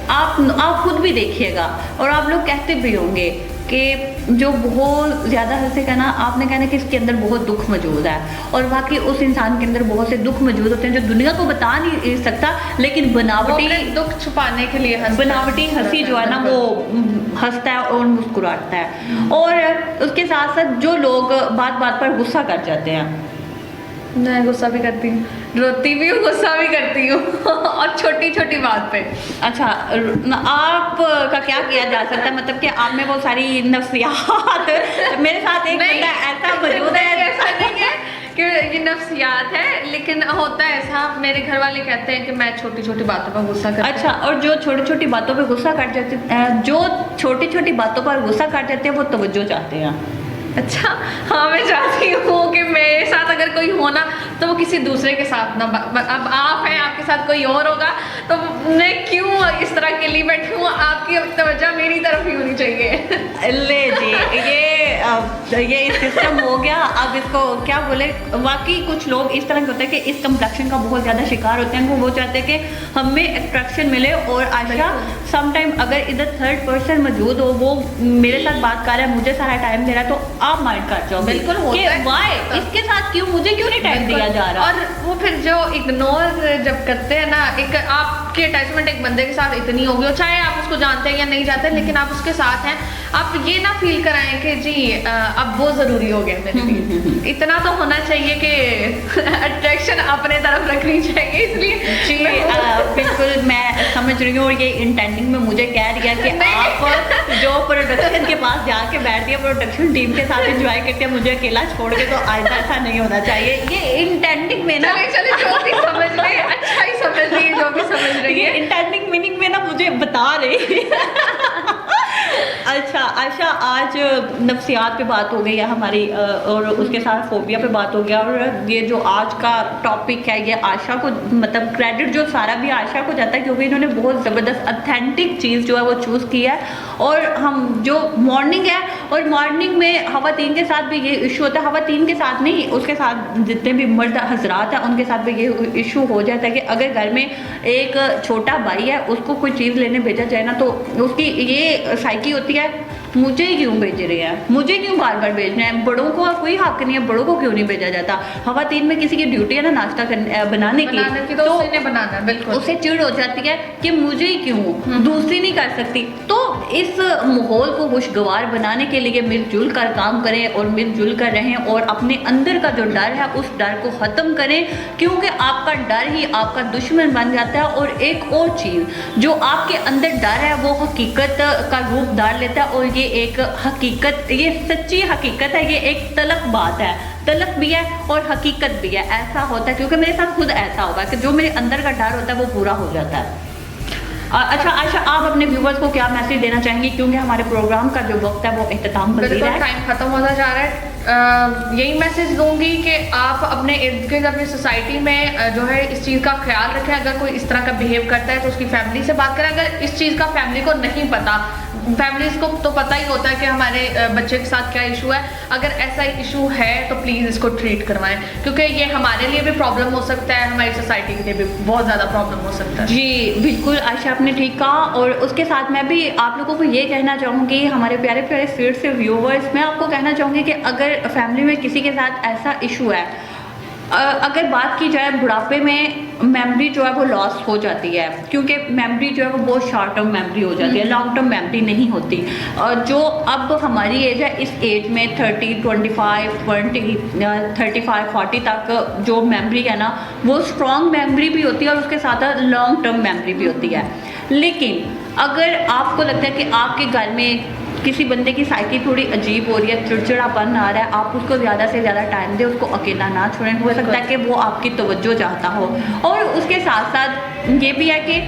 आप खुद भी देखिएगा, और आप लोग कहते भी होंगे कि जो बहुत ज़्यादा हंसेगा ना, आपने कहना कि इसके अंदर बहुत दुख मौजूद है, और वाकई उस इंसान के अंदर बहुत से दुख मौजूद होते हैं जो दुनिया को बता नहीं सकता, लेकिन बनावटी दुख छुपाने के लिए बनावटी हंसी जो है ना, वो हंसता है और मुस्कुराता है। और उसके साथ साथ जो लोग बात बात पर गुस्सा कर जाते हैं, मैं गुस्सा भी करती हूँ, रोती भी हूँ, गुस्सा भी करती हूँ और छोटी छोटी बात पे। अच्छा, आप का क्या किया जा सकता है, मतलब कि आप में वो सारी नफ्सियात, मेरे साथ एक बंदा ऐसा मौजूद है, ऐसा नहीं है कि ये नफ्सियात है, लेकिन होता है ऐसा। मेरे घर वाले कहते हैं कि मैं छोटी छोटी बातों पर गुस्सा करती हूँ। अच्छा, और जो छोटी छोटी बातों पर गुस्सा कर जाते हैं, जो छोटी छोटी बातों पर गुस्सा कर जाते हैं, वो तवज्जो चाहते हैं। अच्छा, हाँ, मैं चाहती हूँ कि मेरे साथ अगर कोई होना तो वो किसी दूसरे के साथ ना, अब आप हैं, आपके साथ कोई और होगा, तो मैं क्यों इस तरह के लिए बैठी हूँ? आपकी तवज्जो मेरी तरफ ही होनी चाहिए। ले जी, ये अब ये सिस्टम हो गया, अब इसको क्या बोले। वाकई कुछ लोग इस तरह के होते हैं कि इस कंप्लेक्शन का बहुत ज़्यादा शिकार होते हैं, वो चाहते हैं कि हमें अट्रैक्शन मिले। और आशा समटाइम अगर इधर थर्ड पर्सन मौजूद हो, वो मेरे साथ बात कर रहा है, मुझे सारा टाइम दे रहा है, तो आप माइंड कर जाओ बिल्कुल होता है। वाई इसके साथ क्यों, मुझे क्यों नहीं टाइम दिया जा रहा। और वो फिर जो इग्नोर जब करते हैं ना, एक आपकी अटैचमेंट एक बंदे के साथ इतनी होगी, और चाहे आप उसको जानते हैं या नहीं जानते, लेकिन आप उसके साथ हैं, आप ये ना फील कराएं कि जी अब वो जरूरी हो गया मेरे लिए। इतना तो होना चाहिए कि अट्रैक्शन अपने तरफ रखनी चाहिए। इसलिए जी बिल्कुल मैं समझ रही हूँ। और ये इंटेंडिंग में मुझे कह रही है कि आप जो प्रोडक्शन के पास जाके बैठ दिया, प्रोडक्शन टीम के साथ एंजॉय करके मुझे अकेला छोड़ के, तो आइंदा ऐसा नहीं होना चाहिए। ये इंटेंडिंग में ना, चले जो भी समझ ले, अच्छा ही समझ ली, जो भी समझ रही है। इंटेंडिंग मीनिंग में ना मुझे बता रही अच्छा आशा, आज नफ्सियात पे बात हो गई है हमारी, और उसके साथ फोबिया पे बात हो गया। और ये जो आज का टॉपिक है, ये आशा को मतलब क्रेडिट जो सारा भी आशा को जाता है, क्योंकि इन्होंने बहुत ज़बरदस्त ऑथेंटिक चीज़ जो है वो चूज़ की है। और हम जो मॉर्निंग है, और मॉर्निंग में ख़वातीन के साथ भी ये इशू होता है, ख़वातीन के साथ नहीं, उसके साथ जितने भी मर्द हजरात हैं उनके साथ भी ये इशू हो जाता है कि अगर घर में एक छोटा भाई है, उसको कोई चीज़ लेने भेजा जाए ना, तो उसकी ये साइकी होती है, मुझे क्यों भेज रहे हैं, मुझे क्यों बार बार भेजना है, बड़ों को कोई हक नहीं है, बड़ों को क्यों नहीं भेजा जाता। ख़वातीन में किसी की ड्यूटी है ना नाश्ता बनाने की, तो उसे बनाना, बिल्कुल उसे चिढ़ हो जाती है कि मुझे ही क्यों, दूसरी नहीं कर सकती। तो इस माहौल को खुशगवार बनाने के लिए मिलजुल कर काम करें, और मिलजुल कर रहें, और अपने अंदर का जो डर है उस डर को ख़त्म करें, क्योंकि आपका डर ही आपका दुश्मन बन जाता है। और एक और चीज़, जो आपके अंदर डर है वो हकीकत का रूप धार लेता है, और ये एक हकीकत, ये सच्ची हकीकत है, ये एक तलख बात है, तलख भी है और हकीकत भी है। ऐसा होता है, क्योंकि मेरे साथ खुद ऐसा होगा कि जो मेरे अंदर का डर होता है वो पूरा हो जाता है। अच्छा आशा, आप अपने व्यूवर्स को क्या मैसेज देना चाहेंगी, क्योंकि हमारे प्रोग्राम का जो वक्त है वो इख्तिताम पजीर है, टाइम खत्म होता जा रहा है। यही मैसेज दूंगी कि आप अपने इर्द गिर्द अपनी सोसाइटी में जो है इस चीज़ का ख्याल रखें। अगर कोई इस तरह का बिहेव करता है तो उसकी फैमिली से बात करें। अगर इस चीज़ का फैमिली को नहीं पता, फैमिलीज को तो पता ही होता है कि हमारे बच्चे के साथ क्या इशू है, अगर ऐसा इशू है तो प्लीज़ इसको ट्रीट करवाएं, क्योंकि ये हमारे लिए भी प्रॉब्लम हो सकता है, हमारी सोसाइटी के लिए भी बहुत ज़्यादा प्रॉब्लम हो सकता है। जी बिल्कुल आशा, आपने ठीक कहा। और उसके साथ मैं भी आप लोगों को ये कहना चाहूँगी, हमारे प्यारे प्यारे स्वीट से व्यूवर्स, मैं आपको कहना चाहूँगी कि अगर फैमिली में किसी के साथ ऐसा इशू है, अगर बात की जाए बुढ़ापे में मेमोरी जो है वो लॉस हो जाती है, क्योंकि मेमोरी जो है वो बहुत शॉर्ट टर्म मेमोरी हो जाती है, लॉन्ग टर्म मेमोरी नहीं होती। और जो अब हमारी एज है, इस एज में 30, 25, 20, 35, 40 तक जो मेमोरी है ना, वो स्ट्रॉन्ग मेमोरी भी होती है, और उसके साथ लॉन्ग टर्म मेमोरी भी होती है। लेकिन अगर आपको लगता है कि आपके घर में किसी बंदे की साइकी थोड़ी अजीब हो रही है, चिड़चिड़ापन आ रहा है, आप उसको ज़्यादा से ज़्यादा टाइम दें, उसको अकेला ना छोड़ें। हो सकता है कि वो आपकी तवज्जो चाहता हो। और उसके साथ साथ ये भी है कि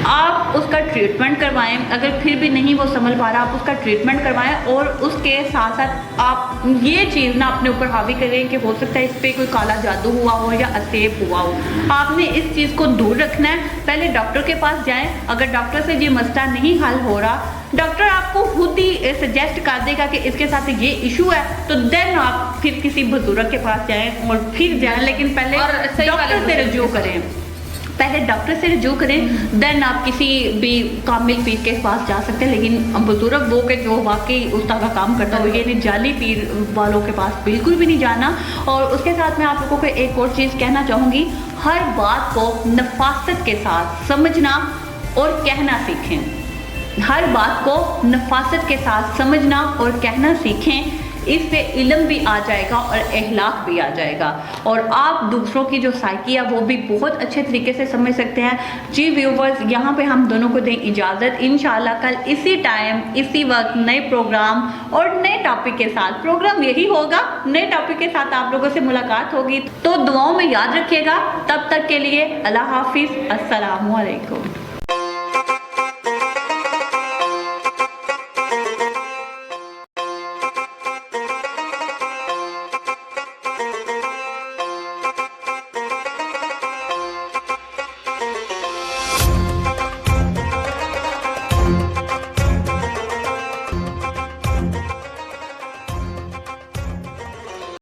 आप उसका ट्रीटमेंट करवाएं, अगर फिर भी नहीं वो संभल पा रहा, आप उसका ट्रीटमेंट करवाएं। और उसके साथ साथ आप ये चीज़ ना अपने ऊपर हावी करें कि हो सकता है इस पर कोई काला जादू हुआ हो या असेब हुआ हो। आपने इस चीज़ को दूर रखना है। पहले डॉक्टर के पास जाएं, अगर डॉक्टर से ये मसला नहीं हल हो रहा, डॉक्टर आपको खुद ही सजेस्ट कर देगा कि इसके साथ ये इशू है, तो देन आप फिर किसी बुजुर्ग के पास जाएं और फिर जाएं, लेकिन पहले डॉक्टर से रजू करें, पहले डॉक्टर से रजू करें, देन आप किसी भी कामिल पीर के पास जा सकते हैं। लेकिन बुजुर्ग वो के जो वाकई उस तरह का काम करता हो, ये नहीं जाली पीर वालों के पास बिल्कुल भी नहीं जाना। और उसके साथ मैं आप लोगों को एक और चीज़ कहना चाहूँगी, हर बात को नफासत के साथ समझना और कहना सीखें। हर बात को नफासत के साथ समझना और कहना सीखें, इससे इल्म भी आ जाएगा और अखलाक भी आ जाएगा, और आप दूसरों की जो साइकी है वो भी बहुत अच्छे तरीके से समझ सकते हैं। जी व्यूवर्स, यहाँ पे हम दोनों को दें इजाज़त। इंशाल्लाह कल इसी टाइम इसी वक्त नए प्रोग्राम और नए टॉपिक के साथ, प्रोग्राम यही होगा, नए टॉपिक के साथ आप लोगों से मुलाकात होगी। तो दुआओं में याद रखिएगा। तब तक के लिए अल्लाह हाफिज़, अस्सलामु अलैकुम।